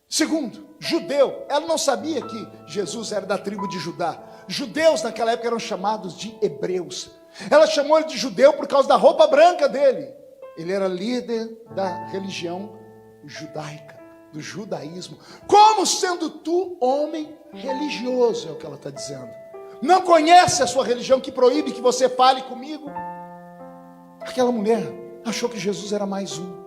Segundo, judeu. Ela não sabia que Jesus era da tribo de Judá. Judeus naquela época eram chamados de hebreus. Ela chamou ele de judeu por causa da roupa branca dele. Ele era líder da religião judaica, do judaísmo. Como sendo tu homem religioso, é o que ela está dizendo. Não conhece a sua religião que proíbe que você fale comigo? Aquela mulher achou que Jesus era mais um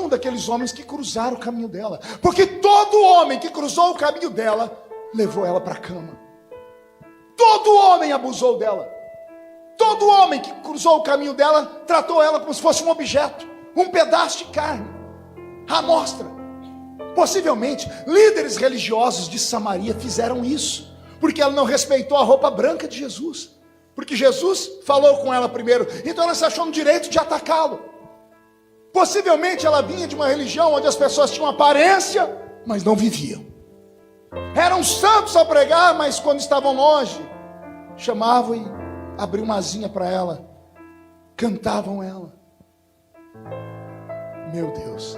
daqueles homens que cruzaram o caminho dela, porque todo homem que cruzou o caminho dela levou ela para a cama. Todo homem abusou dela. Todo homem que cruzou o caminho dela tratou ela como se fosse um objeto, um pedaço de carne, amostra. Possivelmente líderes religiosos de Samaria fizeram isso, porque ela não respeitou a roupa branca de Jesus, porque Jesus falou com ela primeiro, então ela se achou no direito de atacá-lo. Possivelmente ela vinha de uma religião onde as pessoas tinham aparência, mas não viviam. Eram santos ao pregar, mas quando estavam longe, chamavam e abriam uma asinha para ela, cantavam ela. Meu Deus,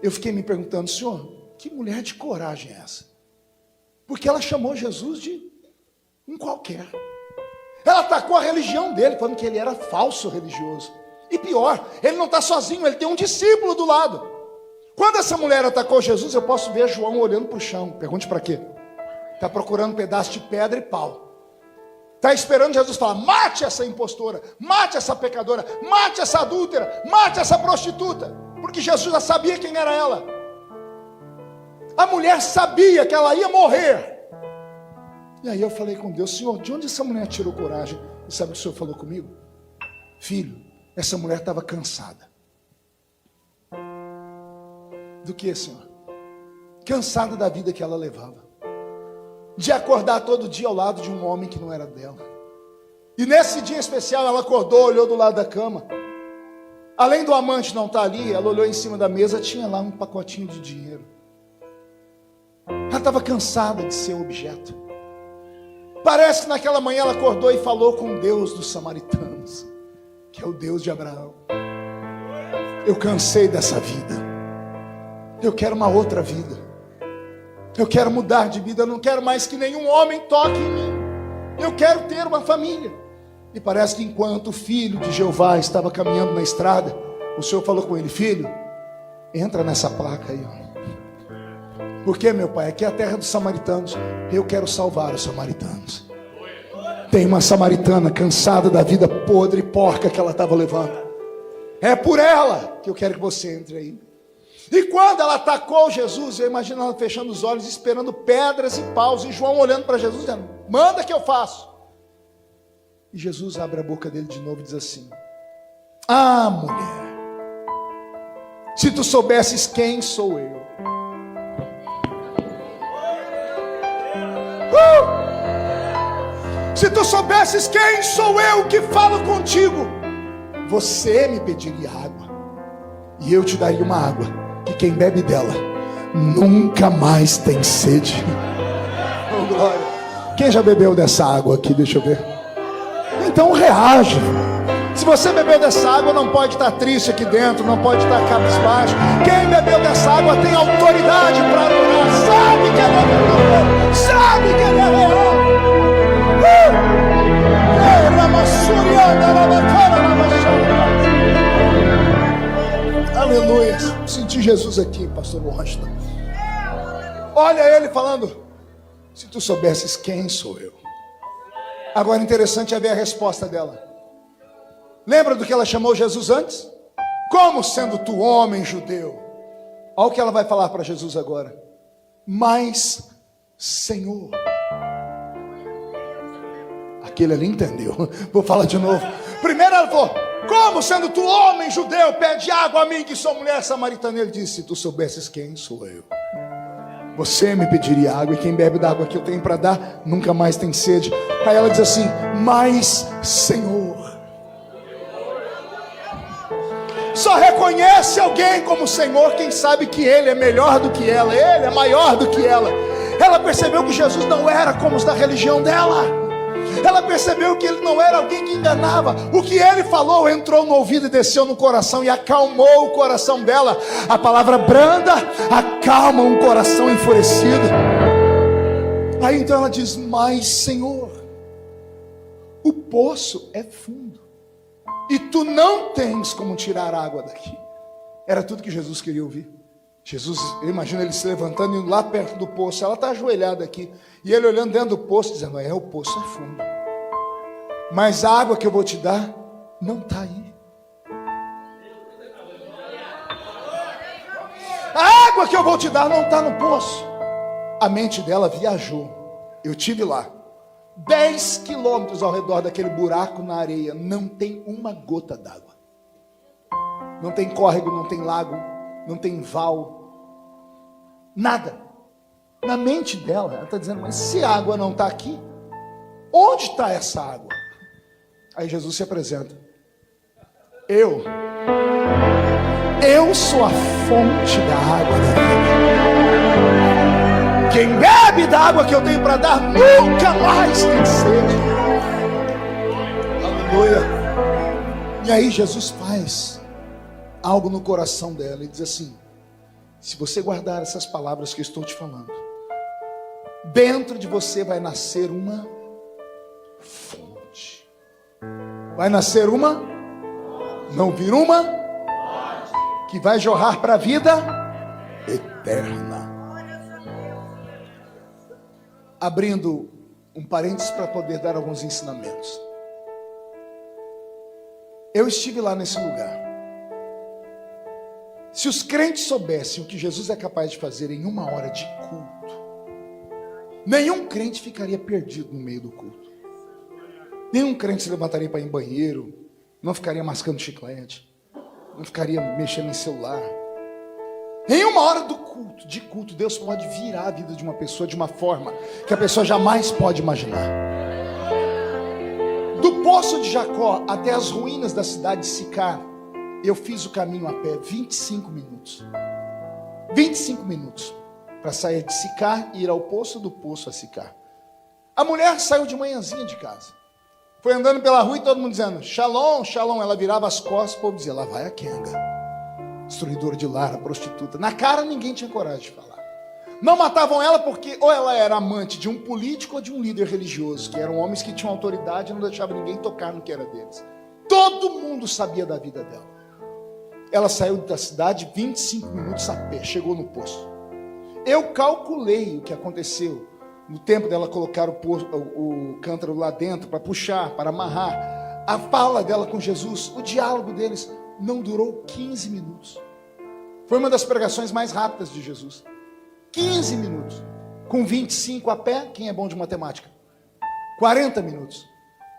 eu fiquei me perguntando: Senhor, que mulher de coragem é essa? Porque ela chamou Jesus de um qualquer. Ela atacou a religião dele, falando que ele era falso religioso. E pior, ele não está sozinho, ele tem um discípulo do lado. Quando essa mulher atacou Jesus, eu posso ver João olhando para o chão. Pergunte para quê? Está procurando um pedaço de pedra e pau. Está esperando Jesus falar: mate essa impostora, mate essa pecadora, mate essa adúltera, mate essa prostituta. Porque Jesus já sabia quem era ela. A mulher sabia que ela ia morrer. E aí eu falei com Deus: Senhor, de onde essa mulher tirou coragem? E sabe o que o Senhor falou comigo? Filho, essa mulher estava cansada. Do que, Senhor? Cansada da vida que ela levava, de acordar todo dia ao lado de um homem que não era dela. E nesse dia especial ela acordou, olhou do lado da cama. Além do amante não estar ali, ela olhou em cima da mesa, tinha lá um pacotinho de dinheiro. Ela estava cansada de ser objeto. Parece que naquela manhã ela acordou e falou com o Deus dos samaritanos, que é o Deus de Abraão. Eu cansei dessa vida. Eu quero uma outra vida. Eu quero mudar de vida. Eu não quero mais que nenhum homem toque em mim. Eu quero ter uma família. E parece que enquanto o filho de Jeová estava caminhando na estrada, o Senhor falou com ele: filho, entra nessa placa aí, ó. Porque, meu pai, aqui é a terra dos samaritanos. Eu quero salvar os samaritanos. Tem uma samaritana cansada da vida podre e porca que ela estava levando. É por ela que eu quero que você entre aí. E quando ela atacou Jesus, eu imagino ela fechando os olhos, esperando pedras e paus, e João olhando para Jesus, dizendo: manda que eu faço. E Jesus abre a boca dele de novo e diz assim: ah, mulher, se tu soubesses quem sou eu. Se tu soubesses quem sou eu que falo contigo, você me pediria água, e eu te daria uma água que quem bebe dela nunca mais tem sede. Oh, glória. Quem já bebeu dessa água aqui? Deixa eu ver. Então reage. Se você bebeu dessa água, não pode estar triste aqui dentro, não pode estar cabisbaixo. Quem bebeu dessa água tem autoridade para adorar. Sabe que ele é verdadeiro, sabe que ele é real. Aleluia. Senti Jesus aqui, pastor Washington. Olha ele falando: se tu soubesses quem sou eu. Agora interessante é ver a resposta dela. Lembra do que ela chamou Jesus antes? Como sendo tu homem judeu. Olha o que ela vai falar para Jesus agora: mas Senhor. Aquele ali entendeu. Vou falar de novo. Primeiro ela falou: como sendo tu homem judeu, pede água a mim que sou mulher samaritana. Ele disse: se tu soubesses quem sou eu, você me pediria água, e quem bebe da água que eu tenho para dar nunca mais tem sede. Aí ela diz assim: mas Senhor. Só só reconhece alguém como Senhor quem sabe que Ele é melhor do que ela, Ele é maior do que ela. Ela percebeu que Jesus não era como os da religião dela. Ela percebeu que Ele não era alguém que enganava. O que Ele falou entrou no ouvido e desceu no coração e acalmou o coração dela. A palavra branda acalma um coração enfurecido. Aí então ela diz: mas Senhor, o poço é fundo e tu não tens como tirar água daqui. Era tudo que Jesus queria ouvir. Jesus, eu imagino ele se levantando e indo lá perto do poço. Ela está ajoelhada aqui e ele olhando dentro do poço, dizendo: o poço é fundo, mas a água que eu vou te dar não está aí. A água que eu vou te dar não está no poço. A mente dela viajou. Eu tive lá 10 quilômetros ao redor daquele buraco na areia. Não tem uma gota d'água. Não tem córrego, não tem lago, não tem val, nada. Na mente dela, ela está dizendo: mas se a água não está aqui, onde está essa água? Aí Jesus se apresenta: eu sou a fonte da água da vida. Quem bebe da água que eu tenho para dar nunca mais tem sede. Aleluia. E aí Jesus faz algo no coração dela e diz assim: se você guardar essas palavras que eu estou te falando, dentro de você vai nascer uma fonte. Vai nascer uma, não vir uma, que vai jorrar para a vida eterna. Abrindo um parênteses para poder dar alguns ensinamentos. Eu estive lá nesse lugar. Se os crentes soubessem o que Jesus é capaz de fazer em 1 hora de culto, nenhum crente ficaria perdido no meio do culto. Nenhum crente se levantaria para ir em banheiro, não ficaria mascando chiclete, não ficaria mexendo em celular. Em 1 hora de culto, Deus pode virar a vida de uma pessoa de uma forma que a pessoa jamais pode imaginar. Do poço de Jacó até as ruínas da cidade de Sicar, eu fiz o caminho a pé 25 minutos. 25 minutos para sair de Sicar e ir ao poço, do poço a Sicar. A mulher saiu de manhãzinha de casa. Foi andando pela rua e todo mundo dizendo: Shalom, Shalom. Ela virava as costas, o povo dizia: lá vai a Kenga, destruidora de lar, a prostituta. Na cara ninguém tinha coragem de falar. Não matavam ela porque ou ela era amante de um político ou de um líder religioso, que eram homens que tinham autoridade e não deixavam ninguém tocar no que era deles. Todo mundo sabia da vida dela. Ela saiu da cidade 25 minutos a pé, chegou no poço. Eu calculei o que aconteceu no tempo dela colocar o cântaro lá dentro para puxar, para amarrar. A fala dela com Jesus, o diálogo deles não durou 15 minutos. Foi uma das pregações mais rápidas de Jesus. 15 minutos. Com 25 a pé, quem é bom de matemática? 40 minutos.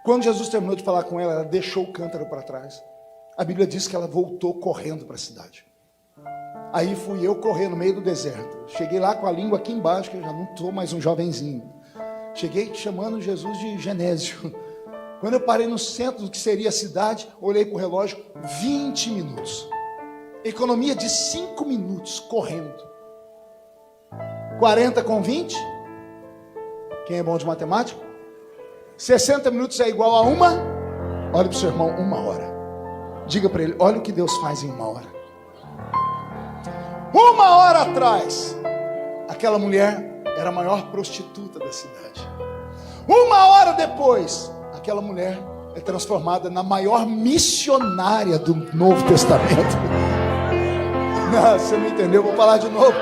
Quando Jesus terminou de falar com ela, ela deixou o cântaro para trás. A Bíblia diz que ela voltou correndo para a cidade. Aí fui eu correr no meio do deserto. Cheguei lá com a língua aqui embaixo, que eu já não estou mais um jovenzinho. Cheguei chamando Jesus de Genésio. Quando eu parei no centro do que seria a cidade, olhei para o relógio, 20 minutos. Economia de 5 minutos correndo. 40 com 20? Quem é bom de matemática? 60 minutos é igual a uma? Olha para o seu irmão, 1 hora. Diga para ele: olha o que Deus faz em 1 hora. 1 hora atrás, aquela mulher era a maior prostituta da cidade. 1 hora depois, aquela mulher é transformada na maior missionária do Novo Testamento. Não, você não entendeu, vou falar de novo.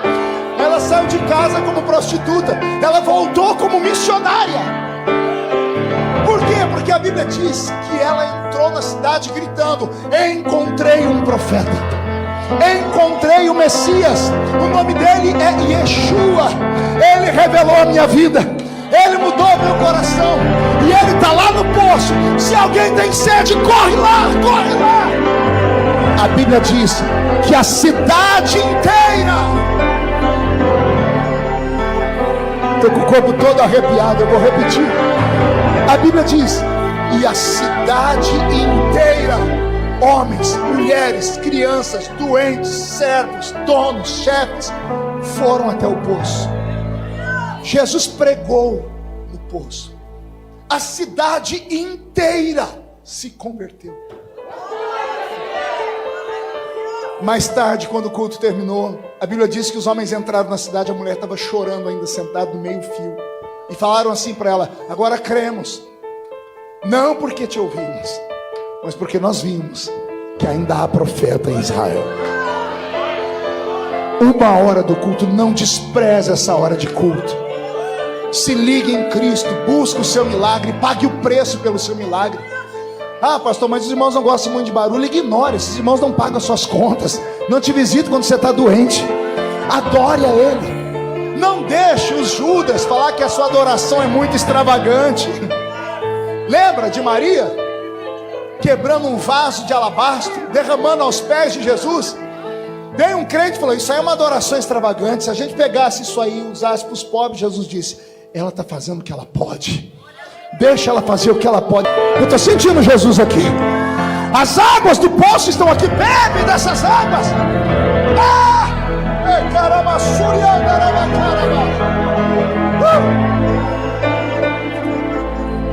Ela saiu de casa como prostituta, ela voltou como missionária. Por quê? Porque a Bíblia diz que ela entrou na cidade gritando: encontrei um profeta, encontrei o Messias, o nome dele é Yeshua, ele revelou a minha vida, ele mudou meu coração, e ele está lá no poço. Se alguém tem sede, corre lá, corre lá. A Bíblia diz que a cidade inteira, estou com o corpo todo arrepiado, eu vou repetir. A Bíblia diz: e a cidade inteira Homens, mulheres, crianças, doentes, servos, donos, chefes, foram até o poço. Jesus pregou no poço. A cidade inteira se converteu. Mais tarde, quando o culto terminou, a Bíblia diz que os homens entraram na cidade, a mulher estava chorando ainda, sentada no meio-fio, e falaram assim para ela: agora cremos, não porque te ouvimos, mas porque nós vimos que ainda há profeta em Israel. Uma hora do culto, não despreze essa hora de culto. Se ligue em Cristo, busque o seu milagre, pague o preço pelo seu milagre. Ah, pastor, mas os irmãos não gostam muito de barulho. Ignore, esses irmãos não pagam as suas contas, não te visitam quando você está doente. Adore a Ele. Não deixe os Judas falar que a sua adoração é muito extravagante. Lembra de Maria quebrando um vaso de alabastro, derramando aos pés de Jesus? Veio um crente e falou: isso aí é uma adoração extravagante. Se a gente pegasse isso aí e usasse para os pobres, Jesus disse: ela está fazendo o que ela pode. Deixa ela fazer o que ela pode. Eu estou sentindo Jesus aqui. As águas do poço estão aqui. Bebe dessas águas.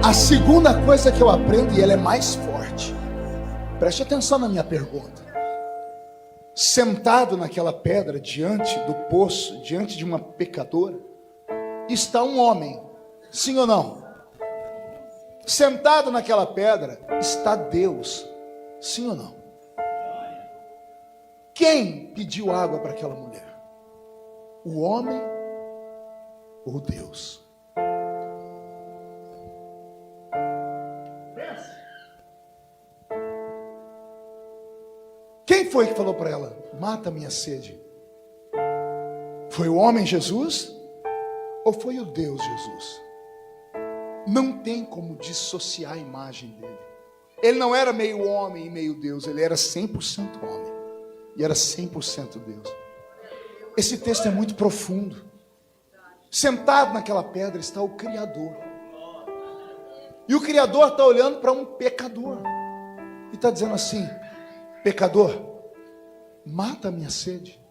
A segunda coisa que eu aprendo, e ela é mais forte, preste atenção na minha pergunta. Sentado naquela pedra, diante do poço, diante de uma pecadora, está um homem, sim ou não? Sentado naquela pedra está Deus, sim ou não? Quem pediu água para aquela mulher? O homem ou Deus? Quem foi que falou para ela: mata a minha sede? Foi o homem Jesus ou foi o Deus Jesus? Não tem como dissociar a imagem dele. Ele não era meio homem e meio Deus, ele era 100% homem e era 100% Deus. Esse texto é muito profundo. Sentado naquela pedra está o Criador, e o Criador está olhando para um pecador e está dizendo assim: pecador, mata a minha sede.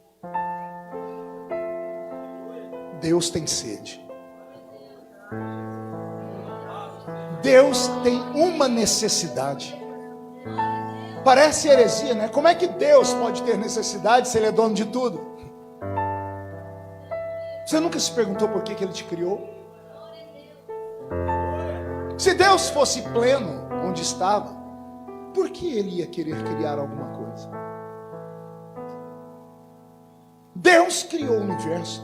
Deus tem sede. Deus tem uma necessidade. Parece heresia, né? Como é que Deus pode ter necessidade se Ele é dono de tudo? Você nunca se perguntou por que Ele te criou? Se Deus fosse pleno onde estava, por que Ele ia querer criar alguma coisa? Deus criou o universo,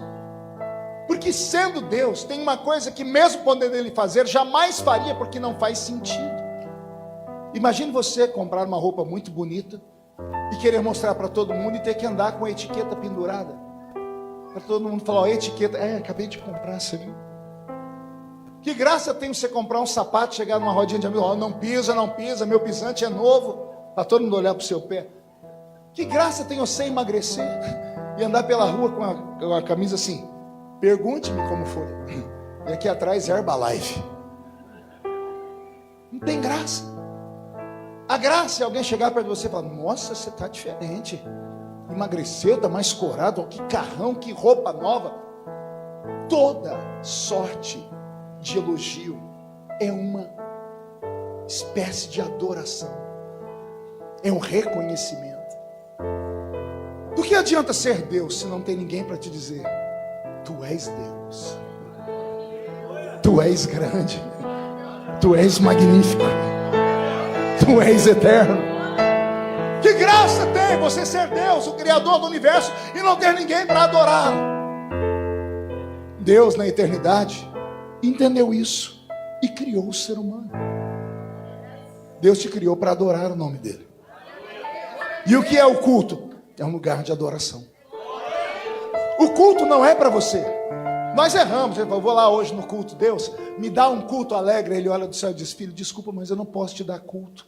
porque sendo Deus, tem uma coisa que mesmo podendo Ele fazer, jamais faria, porque não faz sentido. Imagine você comprar uma roupa muito bonita e querer mostrar para todo mundo e ter que andar com a etiqueta pendurada, para todo mundo falar: ó, etiqueta, acabei de comprar, você viu? Que graça tem você comprar um sapato, chegar numa rodinha de amigo: ó, não pisa, meu pisante é novo, para todo mundo olhar para o seu pé. Que graça tem você emagrecer e andar pela rua com a camisa assim: pergunte-me como foi. E aqui atrás Herbalife. Não tem graça. A graça é alguém chegar perto de você e falar: nossa, você está diferente, emagreceu, está mais corado, que carrão, que roupa nova. Toda sorte de elogio é uma espécie de adoração, é um reconhecimento. Do que adianta ser Deus se não tem ninguém para te dizer: tu és Deus, tu és grande, tu és magnífico, tu és eterno. Que graça tem você ser Deus, o Criador do universo, e não ter ninguém para adorar? Deus, na eternidade, entendeu isso e criou o ser humano. Deus te criou para adorar o nome dele. E o que é o culto? É um lugar de adoração. O culto não é para você. Nós erramos. Eu vou lá hoje no culto. Deus, me dá um culto alegre. Ele olha do céu e diz: filho, desculpa, mas eu não posso te dar culto,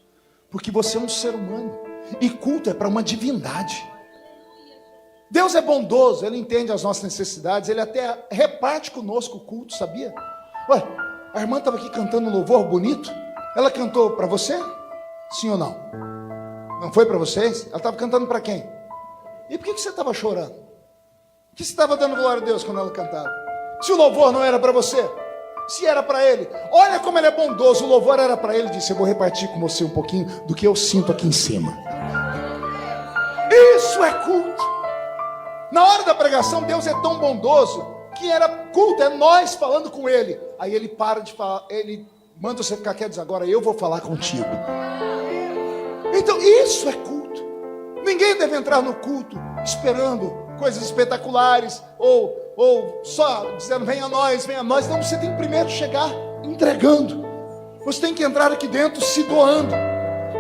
porque você é um ser humano, e culto é para uma divindade. Deus é bondoso, Ele entende as nossas necessidades, Ele até reparte conosco o culto, sabia? Ué, a irmã estava aqui cantando um louvor bonito. Ela cantou para você? Sim ou não? Não foi para vocês? Ela estava cantando para quem? E por que você estava chorando? Por que você estava dando glória a Deus quando ela cantava? Se o louvor não era para você, se era para ele, olha como ele é bondoso. O louvor era para ele, disse: eu vou repartir com você um pouquinho do que eu sinto aqui em cima. Isso é culto. Na hora da pregação, Deus é tão bondoso que era culto, é nós falando com ele. Aí ele para de falar, ele manda você ficar quieto, diz: agora eu vou falar contigo. Então isso é culto. Ninguém deve entrar no culto esperando coisas espetaculares ou só dizendo venha a nós. Não, você tem que primeiro chegar entregando. Você tem que entrar aqui dentro se doando.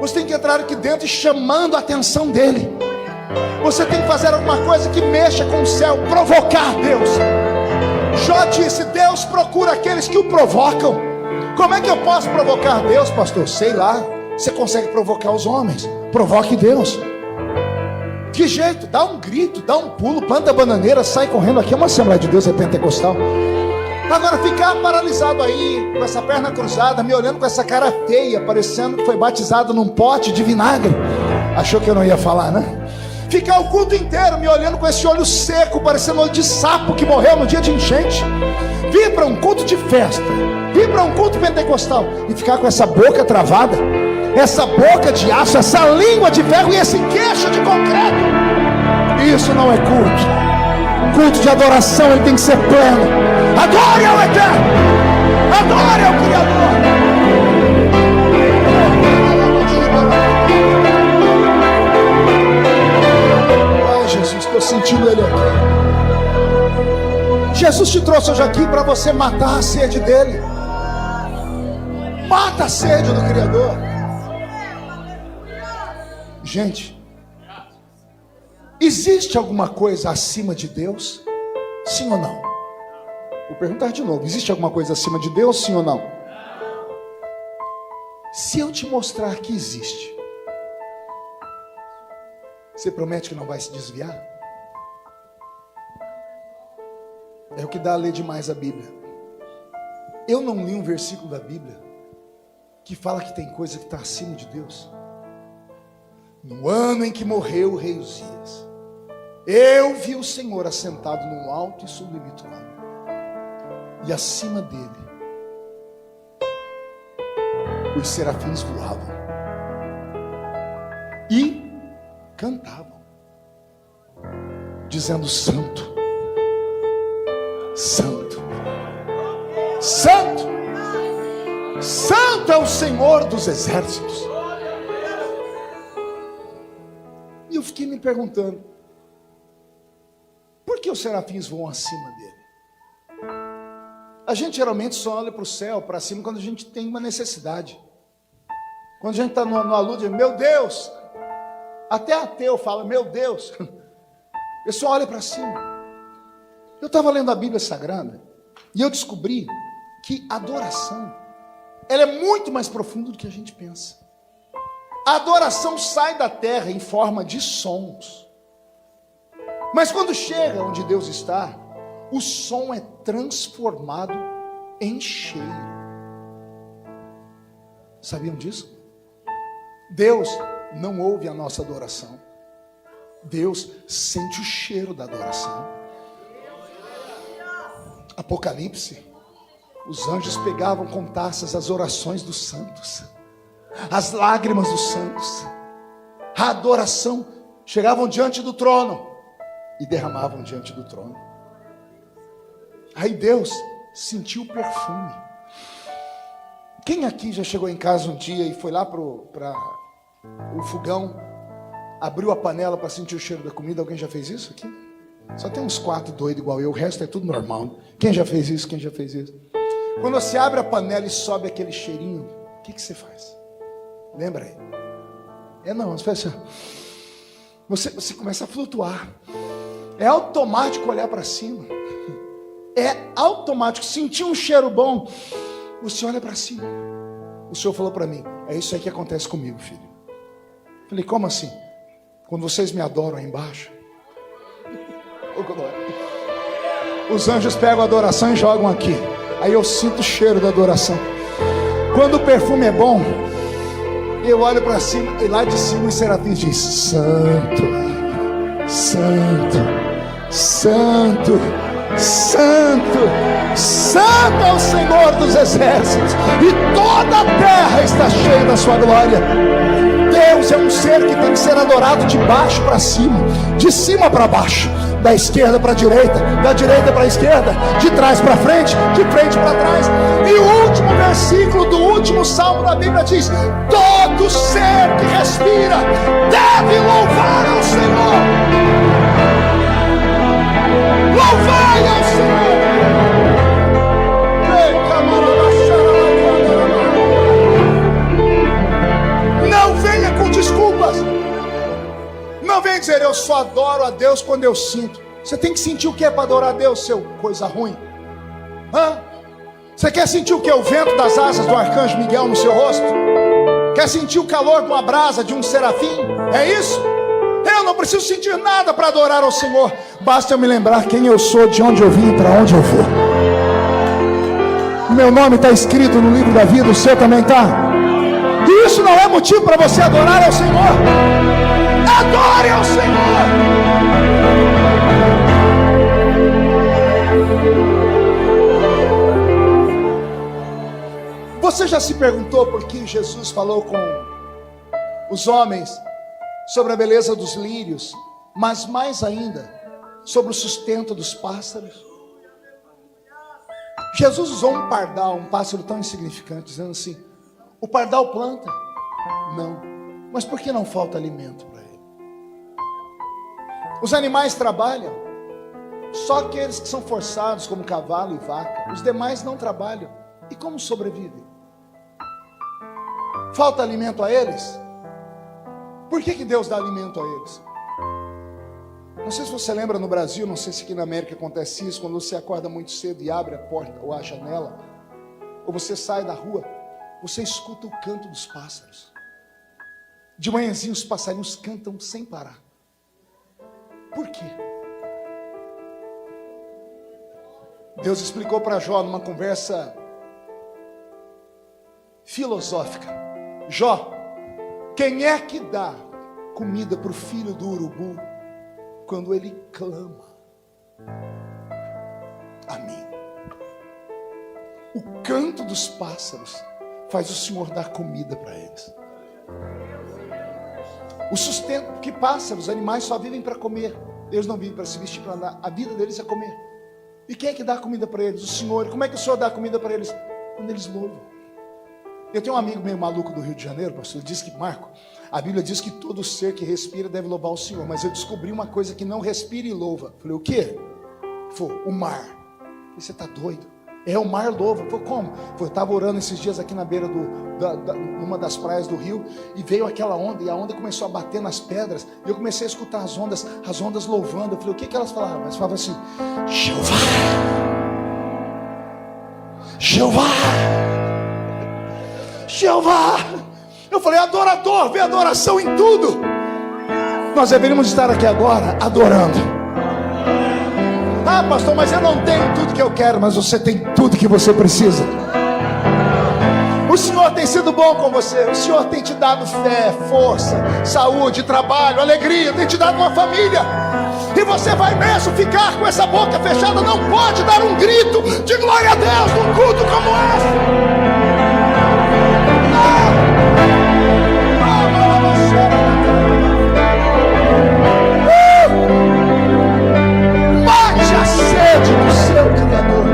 Você tem que entrar aqui dentro e chamando a atenção dele. Você tem que fazer alguma coisa que mexa com o céu, provocar Deus. Jó disse: Deus procura aqueles que o provocam. Como é que eu posso provocar Deus, pastor? Sei lá. Você consegue provocar os homens, provoque Deus. Que jeito? Dá um grito, dá um pulo, planta a bananeira, sai correndo. Aqui é uma Assembleia de Deus, é pentecostal. Agora ficar paralisado aí, com essa perna cruzada, me olhando com essa cara feia, parecendo que foi batizado num pote de vinagre. Achou que eu não ia falar, né? Ficar o culto inteiro me olhando com esse olho seco, parecendo olho de sapo que morreu no dia de enchente. Vir para um culto de festa, vir para um culto pentecostal e ficar com essa boca travada, essa boca de aço, essa língua de ferro e esse queixo de concreto. Isso não é culto. Culto de adoração, ele tem que ser pleno. Adore ao Eterno, adore ao Criador. Jesus, estou sentindo ele aqui. Jesus te trouxe hoje aqui para você matar a sede dele. Mata a sede do Criador. Gente, existe alguma coisa acima de Deus? Sim ou não? Vou perguntar de novo: existe alguma coisa acima de Deus? Sim ou não? Se eu te mostrar que existe, você promete que não vai se desviar? É o que dá a ler demais a Bíblia. Eu não li um versículo da Bíblia que fala que tem coisa que está acima de Deus. No ano em que morreu o rei Uzias, eu vi o Senhor assentado num alto e sublime trono, e acima dele os serafins voavam e cantavam, dizendo: Santo, Santo, Santo, Santo é o Senhor dos exércitos. E eu fiquei me perguntando: por que os serafins voam acima dele? A gente geralmente só olha para o céu, para cima, quando a gente tem uma necessidade. Quando a gente está numa luta, meu Deus. Até ateu fala: meu Deus. Eu só olho para cima. Eu estava lendo a Bíblia Sagrada e eu descobri que a adoração, ela é muito mais profunda do que a gente pensa. A adoração sai da terra em forma de sons, mas quando chega onde Deus está, o som é transformado em cheiro. Sabiam disso? Deus não ouve a nossa adoração. Deus sente o cheiro da adoração. Apocalipse, os anjos pegavam com taças as orações dos santos, as lágrimas dos santos, a adoração, chegavam diante do trono e derramavam diante do trono. Aí Deus sentiu o perfume. Quem aqui já chegou em casa um dia e foi lá para o fogão, abriu a panela para sentir o cheiro da comida? Alguém já fez isso aqui? Só tem uns 4 doidos igual eu, o resto é tudo normal. Quem já fez isso? Quem já fez isso? Quando você abre a panela e sobe aquele cheirinho, o que você faz? Lembra aí? Não, você faz assim. Você começa a flutuar. É automático olhar para cima. É automático. Sentir um cheiro bom, você olha para cima. O Senhor falou para mim: é isso aí que acontece comigo, filho. Falei: como assim? Quando vocês me adoram aí embaixo, os anjos pegam a adoração e jogam aqui. Aí eu sinto o cheiro da adoração. Quando o perfume é bom, Eu olho para cima e lá de cima os serafins dizem: Santo, Santo, Santo, Santo, Santo é o Senhor dos exércitos, e toda a terra está cheia da sua glória. Deus é um ser que tem que ser adorado de baixo para cima, de cima para baixo, da esquerda para a direita, da direita para a esquerda, de trás para frente, de frente para trás. E o último versículo do último salmo da Bíblia diz: todo ser que respira deve louvar ao Senhor. Louvai ao Senhor. Não venha com desculpas. Não venha dizer: eu só adoro a Deus quando eu sinto. Você tem que sentir o que é para adorar a Deus, seu coisa ruim? Você quer sentir o que é o vento das asas do arcanjo Miguel no seu rosto? Quer sentir o calor de uma brasa de um serafim? É isso? Eu não preciso sentir nada para adorar ao Senhor. Basta eu me lembrar quem eu sou, de onde eu vim e para onde eu vou. Meu nome está escrito no livro da vida, o seu também está. E isso não é motivo para você adorar ao Senhor. Adore ao Senhor. Você já se perguntou por que Jesus falou com os homens sobre a beleza dos lírios, mas mais ainda sobre o sustento dos pássaros? Jesus usou um pardal, um pássaro tão insignificante, dizendo assim: o pardal planta? Não. Mas por que não falta alimento para ele? Os animais trabalham, só aqueles que são forçados, como cavalo e vaca. Os demais não trabalham. E como sobrevivem? Falta alimento a eles? Por que Deus dá alimento a eles? Não sei se você lembra, no Brasil, não sei se aqui na América acontece isso, quando você acorda muito cedo e abre a porta ou a janela, ou você sai da rua, você escuta o canto dos pássaros. De manhãzinho os passarinhos cantam sem parar. Por quê? Deus explicou para Jó numa conversa filosófica: Jó, quem é que dá comida para o filho do urubu quando ele clama a mim? O canto dos pássaros faz o Senhor dar comida para eles. O sustento, que pássaros, animais só vivem para comer. Eles não vivem para se vestir, para andar. A vida deles é comer. E quem é que dá comida para eles? O Senhor. Como é que o Senhor dá comida para eles? Quando eles louvam. Eu tenho um amigo meio maluco do Rio de Janeiro, pastor. Ele diz que, Marco, a Bíblia diz que todo ser que respira deve louvar o Senhor. Mas eu descobri uma coisa que não respira e louva. Falei: o quê? Foi o mar. Falei: você está doido? É, o mar louva. Falei: como? Eu estava orando esses dias aqui na beira numa das praias do rio, e veio aquela onda, e a onda começou a bater nas pedras, e eu comecei a escutar as ondas louvando. Eu falei: o que elas falavam? Elas falavam assim: Jeová, Jeová, Jeová. Eu falei: adorador, vê adoração em tudo. Nós deveríamos estar aqui agora adorando. Ah, pastor, mas eu não tenho tudo que eu quero. Mas você tem tudo que você precisa. O Senhor tem sido bom com você. O Senhor tem te dado fé, força, saúde, trabalho, alegria. Tem te dado uma família. E você vai mesmo ficar com essa boca fechada? Não pode dar um grito de glória a Deus num culto como esse. Mate a sede do seu Criador.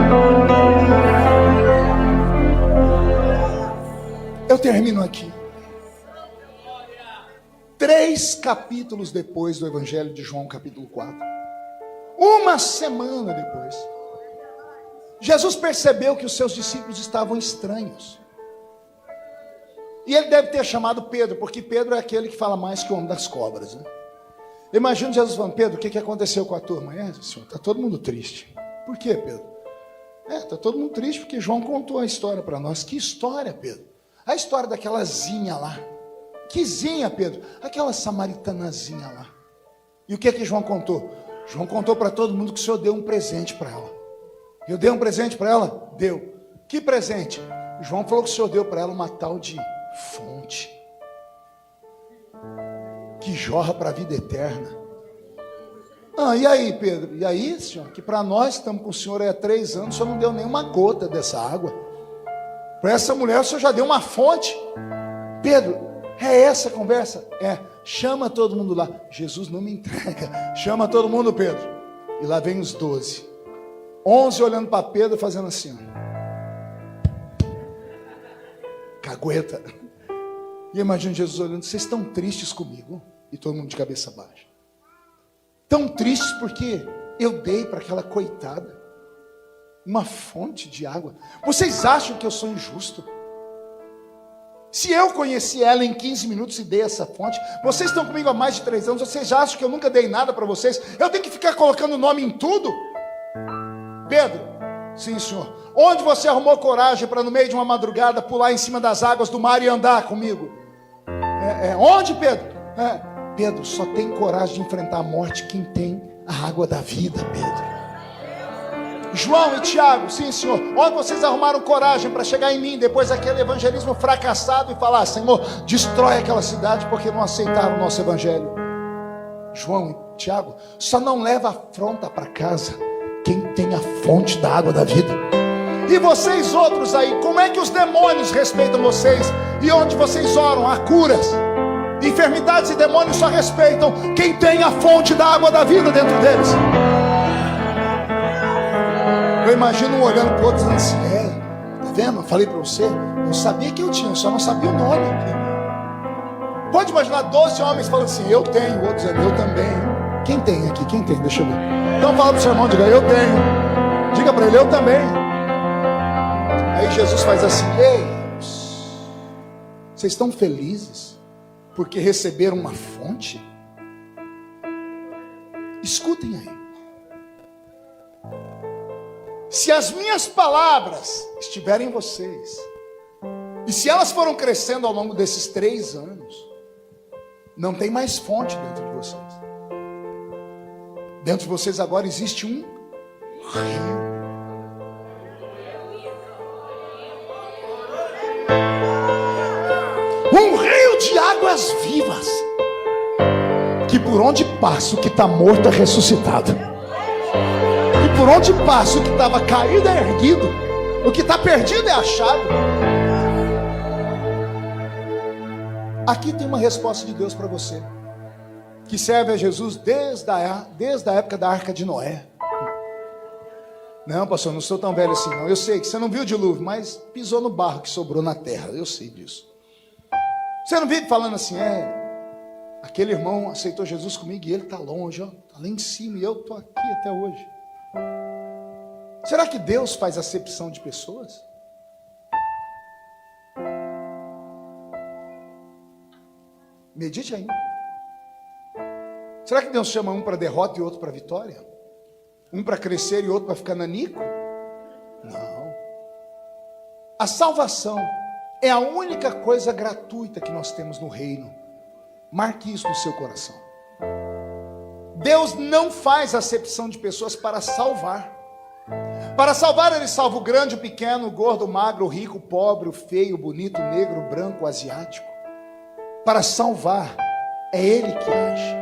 Eu termino aqui. 3 capítulos depois do Evangelho de João, capítulo 4. Uma semana depois, Jesus percebeu que os seus discípulos estavam estranhos. E ele deve ter chamado Pedro, porque Pedro é aquele que fala mais que o homem das cobras, né? Imagina Jesus falando: Pedro, o que aconteceu com a turma? Senhor, está todo mundo triste. Por quê, Pedro? Está todo mundo triste porque João contou a história para nós. Que história, Pedro? A história daquela zinha lá. Que zinha, Pedro? Aquela samaritanazinha lá. E o que João contou? João contou para todo mundo que o Senhor deu um presente para ela. Eu dei um presente para ela? Deu. Que presente? João falou que o Senhor deu para ela uma tal de fonte. que jorra para a vida eterna. E aí, Pedro? E aí, senhor? Que para nós estamos com o senhor há 3 anos, o senhor não deu nenhuma gota dessa água. Para essa mulher, o senhor já deu uma fonte. Pedro, é essa a conversa? Chama todo mundo lá. Jesus não me entrega. Chama todo mundo, Pedro. E lá vem os 12. 11 olhando para Pedro, fazendo assim, ó. Cagueta. E imagina Jesus olhando, vocês estão tristes comigo? E todo mundo de cabeça baixa. Tão tristes porque eu dei para aquela coitada uma fonte de água. Vocês acham que eu sou injusto? Se eu conheci ela em 15 minutos e dei essa fonte, vocês estão comigo há mais de 3 anos, vocês acham que eu nunca dei nada para vocês? Eu tenho que ficar colocando nome em tudo? Pedro, sim senhor. Onde você arrumou coragem para no meio de uma madrugada pular em cima das águas do mar e andar comigo? Onde, Pedro? Pedro, só tem coragem de enfrentar a morte quem tem a água da vida, Pedro. João e Tiago, sim senhor. Onde vocês arrumaram coragem para chegar em mim depois daquele evangelismo fracassado e falar: Senhor, destrói aquela cidade porque não aceitaram o nosso evangelho? João e Tiago, só não leva afronta para casa quem tem a fonte da água da vida. E vocês outros aí, como é que os demônios respeitam vocês? E onde vocês oram, há curas. Enfermidades e demônios só respeitam quem tem a fonte da água da vida dentro deles. Eu imagino um olhando para o outro dizendo assim: tá vendo? Eu falei para você, eu sabia que eu tinha, eu só não sabia o nome. Pode imaginar 12 homens falando assim: eu tenho, outros dizendo: eu também. Quem tem aqui? Quem tem? Deixa eu ver. Então fala para o seu irmão, diga: eu tenho. Diga para ele: eu também. Aí Jesus faz assim: ei, vocês estão felizes porque receberam uma fonte? Escutem aí. Se as minhas palavras estiverem em vocês, e se elas foram crescendo ao longo desses 3 anos, não tem mais fonte dentro de vocês. Dentro de vocês agora existe um rio. Um rio de águas vivas, que por onde passa o que está morto é ressuscitado, e por onde passa o que estava caído é erguido, o que está perdido é achado. Aqui tem uma resposta de Deus para você, que serve a Jesus desde a época da Arca de Noé. Não, pastor, não sou tão velho assim não. Eu sei que você não viu o dilúvio, mas pisou no barro que sobrou na terra. Eu sei disso. Você não vive falando assim: aquele irmão aceitou Jesus comigo e ele está longe, está lá em cima e eu estou aqui até hoje. Será que Deus faz acepção de pessoas? Medite aí. Será que Deus chama um para derrota e outro para vitória? Um para crescer e outro para ficar nanico? Não. A salvação é a única coisa gratuita que nós temos no reino. Marque isso no seu coração. Deus não faz acepção de pessoas para salvar. Para salvar, Ele salva o grande, o pequeno, o gordo, o magro, o rico, o pobre, o feio, o bonito, o negro, o branco, o asiático. Para salvar, é Ele que age.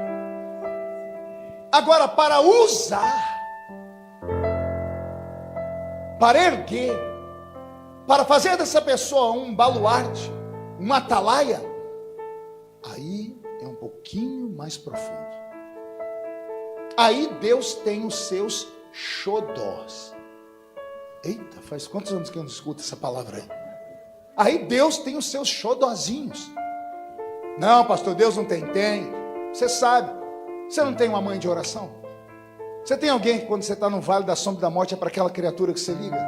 Agora, para usar, para erguer, para fazer dessa pessoa um baluarte, uma atalaia, aí é um pouquinho mais profundo. Aí Deus tem os seus xodós. Eita, faz quantos anos que eu não escuto essa palavra aí? Aí Deus tem os seus xodózinhos. Não, pastor, Deus não tem. Tem. Você sabe. Você não tem uma mãe de oração? Você tem alguém que quando você está no vale da sombra da morte é para aquela criatura que você liga?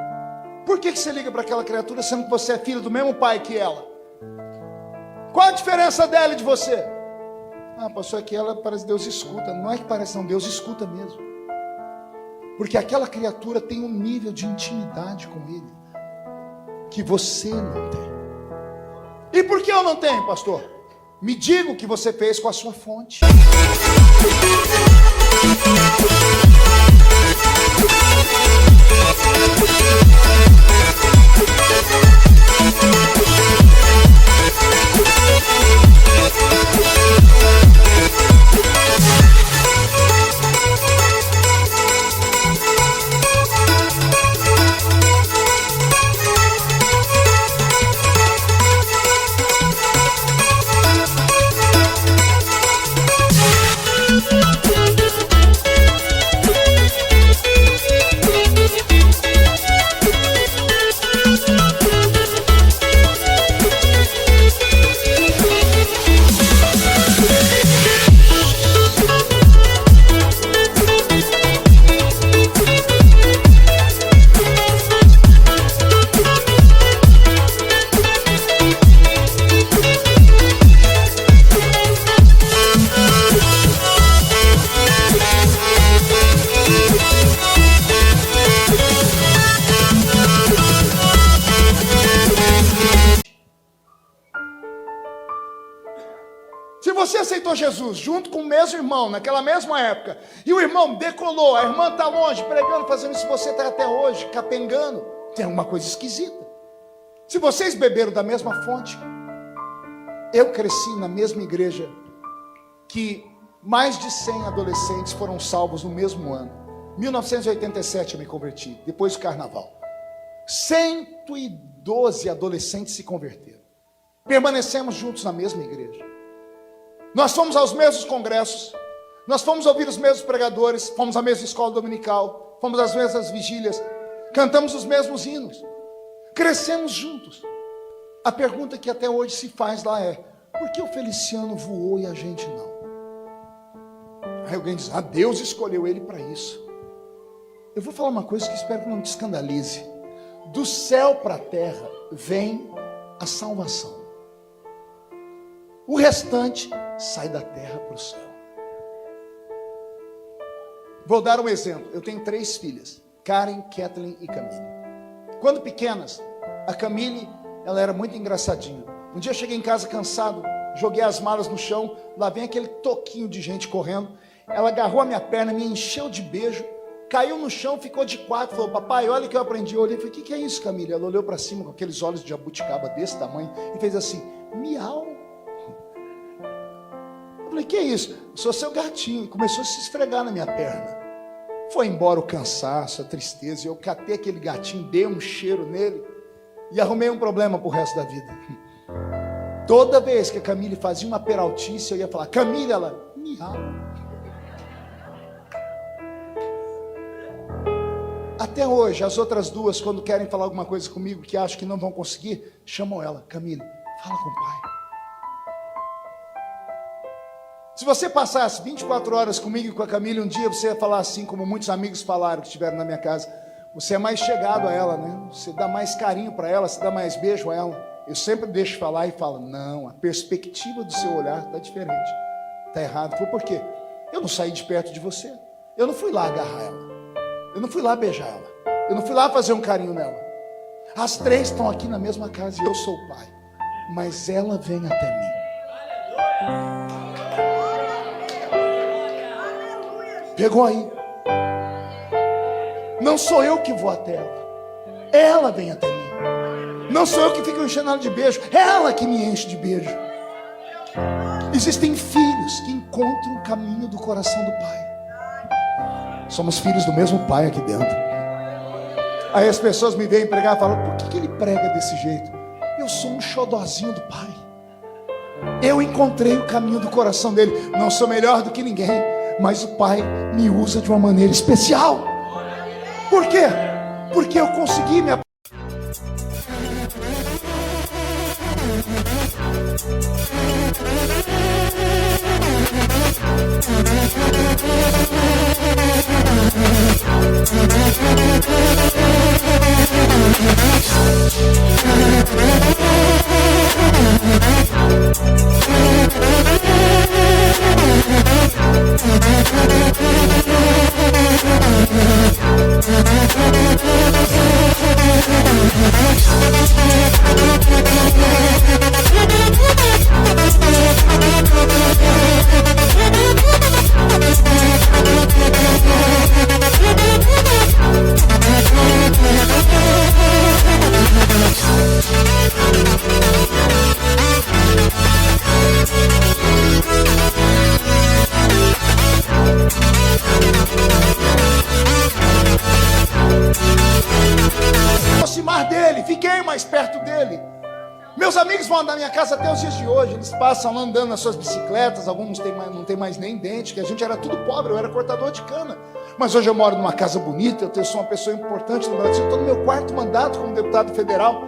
Por que você liga para aquela criatura sendo que você é filho do mesmo pai que ela? Qual a diferença dela e de você? Pastor, é que ela parece que Deus escuta. Não é que parece não, Deus escuta mesmo. Porque aquela criatura tem um nível de intimidade com Ele que você não tem. E por que eu não tenho, pastor? Me diga o que você fez com a sua fonte. aceitou Jesus junto com o mesmo irmão, naquela mesma época, e o irmão decolou, a irmã está longe, pregando, fazendo isso, você está até hoje, capengando, tem alguma coisa esquisita. Se vocês beberam da mesma fonte, eu cresci na mesma igreja, que mais de 100 adolescentes foram salvos no mesmo ano. 1987 eu me converti, depois do carnaval. 112 adolescentes se converteram. Permanecemos juntos na mesma igreja. Nós fomos aos mesmos congressos, nós fomos ouvir os mesmos pregadores, fomos à mesma escola dominical, fomos às mesmas vigílias, cantamos os mesmos hinos, crescemos juntos. A pergunta que até hoje se faz lá é: por que o Feliciano voou e a gente não? Aí alguém diz: Deus escolheu ele para isso. Eu vou falar uma coisa que espero que não te escandalize. Do céu para a terra vem a salvação. O restante sai da terra para o céu. Vou dar um exemplo. Eu tenho 3 filhas, Karen, Kathleen e Camille. Quando pequenas, a Camille, ela era muito engraçadinha. Um dia eu cheguei em casa cansado, joguei as malas no chão, lá vem aquele toquinho de gente correndo. Ela agarrou a minha perna, me encheu de beijo, caiu no chão, ficou de quatro, falou: papai, olha o que eu aprendi. Eu olhei e falei: o que é isso, Camille? Ela olhou para cima com aqueles olhos de jabuticaba desse tamanho e fez assim: miau. Eu falei: que é isso? Eu sou seu gatinho. E começou a se esfregar na minha perna. Foi embora o cansaço, a tristeza, e eu catei aquele gatinho, dei um cheiro nele e arrumei um problema pro resto da vida. Toda vez que a Camille fazia uma peraltice, eu ia falar: Camille, ela, miau. Até hoje, as outras duas, quando querem falar alguma coisa comigo que acham que não vão conseguir, chamam ela: Camille, fala com o pai. Se você passasse 24 horas comigo e com a Camille, um dia você ia falar assim, como muitos amigos falaram que estiveram na minha casa: você é mais chegado a ela, né? Você dá mais carinho para ela, você dá mais beijo a ela. Eu sempre deixo falar e falo: não, a perspectiva do seu olhar está diferente, está errado. Por quê? Eu não saí de perto de você, eu não fui lá agarrar ela, eu não fui lá beijar ela, eu não fui lá fazer um carinho nela. As 3 estão aqui na mesma casa e eu sou o pai, mas ela vem até mim. Pegou aí? Não sou eu que vou até ela vem até mim. Não sou eu que fico enchendo ela de beijo, ela que me enche de beijo. Existem filhos que encontram o caminho do coração do pai. Somos filhos do mesmo pai aqui dentro. Aí as pessoas me veem pregar e falam: por que ele prega desse jeito? Eu sou um xodózinho do pai. Eu encontrei o caminho do coração dele. Não sou melhor do que ninguém, mas o pai me usa de uma maneira especial. Por quê? Porque eu consegui me aproximar dele, fiquei mais perto dele. Meus amigos vão andar na minha casa até os dias de hoje. Eles passam lá andando nas suas bicicletas. Alguns não tem mais nem dente, que a gente era tudo pobre, eu era cortador de cana. Mas hoje eu moro numa casa bonita, eu sou uma pessoa importante no Brasil, estou no meu 4º mandato como deputado federal.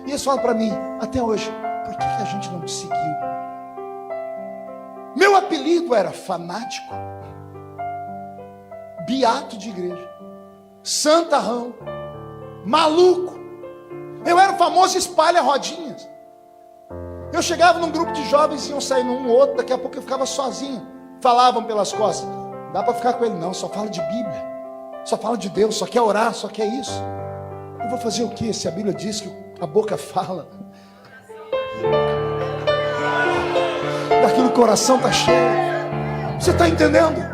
E eles falam para mim, até hoje: por que a gente não te seguiu? Meu apelido era fanático, beato de igreja, santarrão, maluco. Eu era o famoso espalha-rodinhas. Eu chegava num grupo de jovens, iam sair um ou outro, daqui a pouco eu ficava sozinho. Falavam pelas costas: não dá para ficar com ele não, só fala de Bíblia, só fala de Deus, só quer orar, só quer isso. Eu vou fazer o quê se a Bíblia diz que a boca fala daquilo o coração está cheio. Você está entendendo?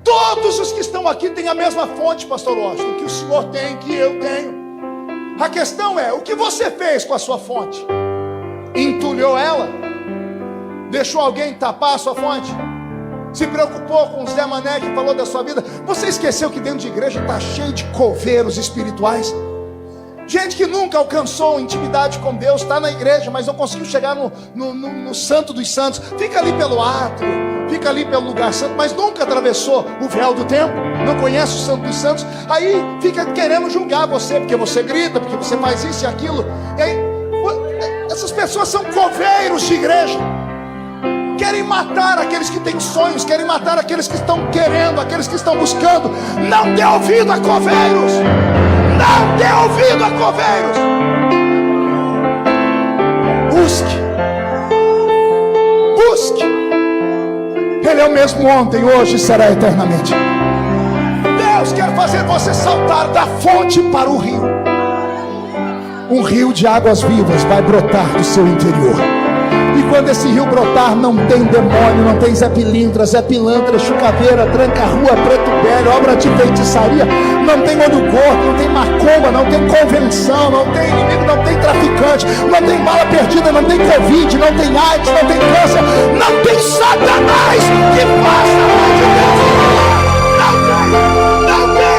Todos os que estão aqui têm a mesma fonte, pastor Washington, que o senhor tem, que eu tenho. A questão é, o que você fez com a sua fonte? Entulhou ela? Deixou alguém tapar a sua fonte? Se preocupou com o Zé Mané que falou da sua vida? Você esqueceu que dentro de igreja está cheio de coveiros espirituais? Gente que nunca alcançou intimidade com Deus, está na igreja, mas não conseguiu chegar no Santo dos Santos. Fica ali pelo átrio, fica ali pelo lugar santo, mas nunca atravessou o véu do templo, não conhece o Santo dos Santos. Aí fica querendo julgar você, porque você grita, porque você faz isso e aquilo. E aí, essas pessoas são coveiros de igreja. Querem matar aqueles que têm sonhos, querem matar aqueles que estão querendo, aqueles que estão buscando. Não dê ouvido a coveiros. Não dê ouvido a coveiros. Busque. Busque. Ele é o mesmo ontem, hoje e será eternamente. Deus quer fazer você saltar da fonte para o rio. Um rio de águas vivas vai brotar do seu interior. E quando esse rio brotar, não tem demônio, não tem Zé Pilintra, Zé Pilantra, Chucaveira, Tranca-Rua, Preto Velho, obra de feitiçaria, não tem olho gordo, não tem macumba, não tem convenção, não tem inimigo, não tem traficante, não tem bala perdida, não tem Covid, não tem AIDS, não tem câncer, não tem Satanás que faça a mão de Deus. Não tem, não tem.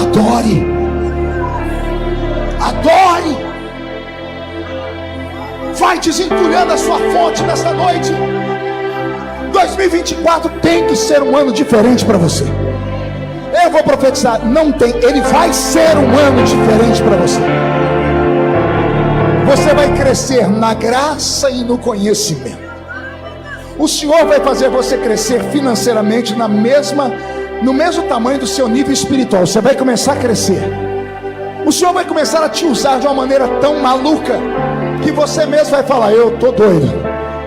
Adore, adore, vai desentulhando a sua fonte nessa noite. 2024 tem que ser um ano diferente para você. Eu vou profetizar, não tem, ele vai ser um ano diferente para você. Você vai crescer na graça e no conhecimento. O Senhor vai fazer você crescer financeiramente no mesmo tamanho do seu nível espiritual. Você vai começar a crescer. O Senhor vai começar a te usar de uma maneira tão maluca que você mesmo vai falar: eu estou doido.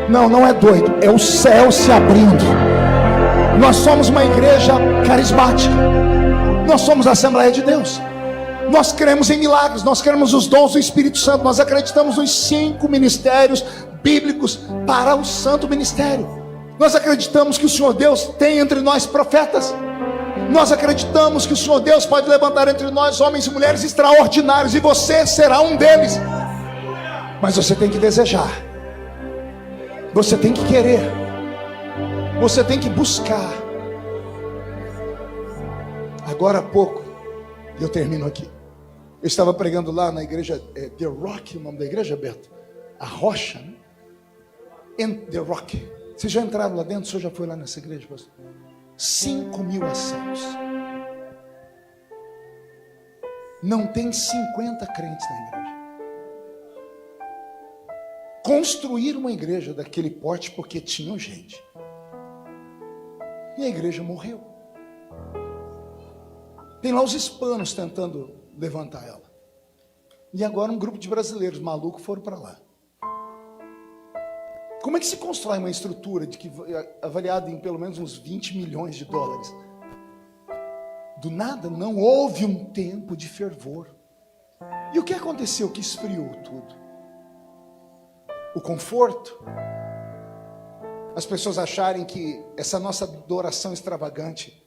Não, não é doido, é o céu se abrindo. Nós somos uma igreja carismática. Nós somos a Assembleia de Deus. Nós cremos em milagres, nós cremos nos dons do Espírito Santo. Nós acreditamos nos 5 ministérios bíblicos para o santo ministério. Nós acreditamos que o Senhor Deus tem entre nós profetas. Nós acreditamos que o Senhor Deus pode levantar entre nós homens e mulheres extraordinários, e você será um deles. Mas você tem que desejar, você tem que querer, você tem que buscar. Agora há pouco, eu termino aqui, eu estava pregando lá na igreja The Rock, o nome da igreja, Beto? A Rocha, né? The Rock. Vocês já entraram lá dentro? O senhor já foi lá nessa igreja, pastor? 5.000 assentos. Não tem 50 crentes na igreja. Construíram uma igreja daquele porte porque tinham gente. E a igreja morreu. Tem lá os hispanos tentando levantar ela. E agora um grupo de brasileiros malucos foram para lá. Como é que se constrói uma estrutura avaliada em pelo menos uns 20 milhões de dólares? Do nada, não houve um tempo de fervor. E o que aconteceu que esfriou tudo? O conforto? As pessoas acharem que essa nossa adoração extravagante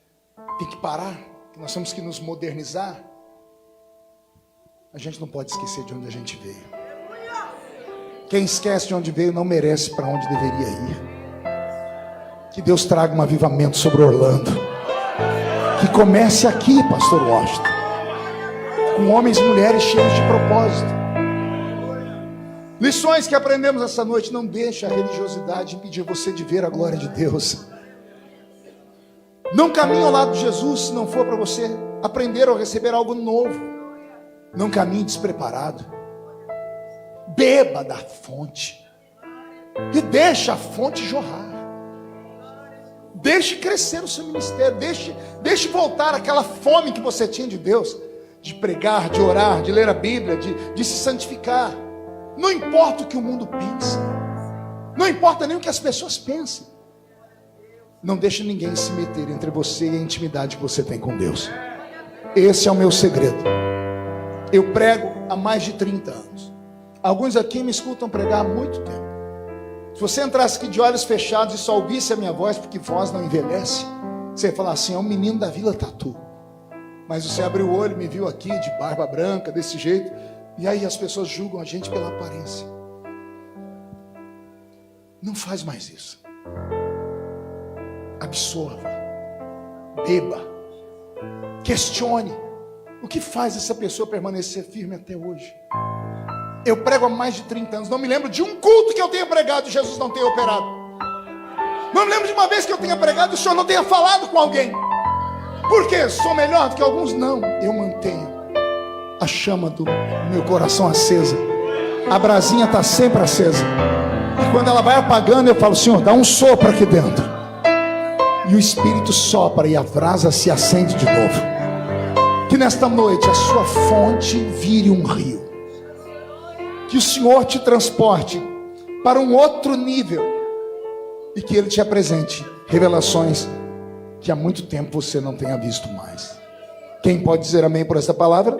tem que parar, que nós temos que nos modernizar. A gente não pode esquecer de onde a gente veio. Quem esquece de onde veio não merece para onde deveria ir. Que Deus traga um avivamento sobre Orlando. Que comece aqui, pastor Washington, com homens e mulheres cheios de propósito. Lições que aprendemos essa noite: não deixe a religiosidade impedir você de ver a glória de Deus. Não caminhe ao lado de Jesus se não for para você aprender ou receber algo novo. Não caminhe despreparado. Beba da fonte e deixe a fonte jorrar. Deixe crescer o seu ministério. Deixe voltar aquela fome que você tinha de Deus, de pregar, de orar, de ler a Bíblia, de se santificar. Não importa o que o mundo pensa, não importa nem o que as pessoas pensem. Não deixe ninguém se meter entre você e a intimidade que você tem com Deus. Esse é o meu segredo. Eu prego há mais de 30 anos. Alguns aqui me escutam pregar há muito tempo. Se você entrasse aqui de olhos fechados e só ouvisse a minha voz, porque voz não envelhece, você ia falar assim: é um menino da Vila Tatu. Mas você abriu o olho e me viu aqui de barba branca, desse jeito, e aí as pessoas julgam a gente pela aparência. Não faz mais isso. Absorva, beba, questione. O que faz essa pessoa permanecer firme até hoje? Eu prego há mais de 30 anos. Não me lembro de um culto que eu tenha pregado e Jesus não tenha operado. Não me lembro de uma vez que eu tenha pregado e o Senhor não tenha falado com alguém. Por quê? Sou melhor do que alguns? Não. Eu mantenho a chama do meu coração acesa. A brasinha está sempre acesa. E quando ela vai apagando, eu falo: Senhor, dá um sopro aqui dentro. E o Espírito sopra e a brasa se acende de novo. Que nesta noite a sua fonte vire um rio. Que o Senhor te transporte para um outro nível. E que Ele te apresente revelações que há muito tempo você não tenha visto mais. Quem pode dizer amém por essa palavra?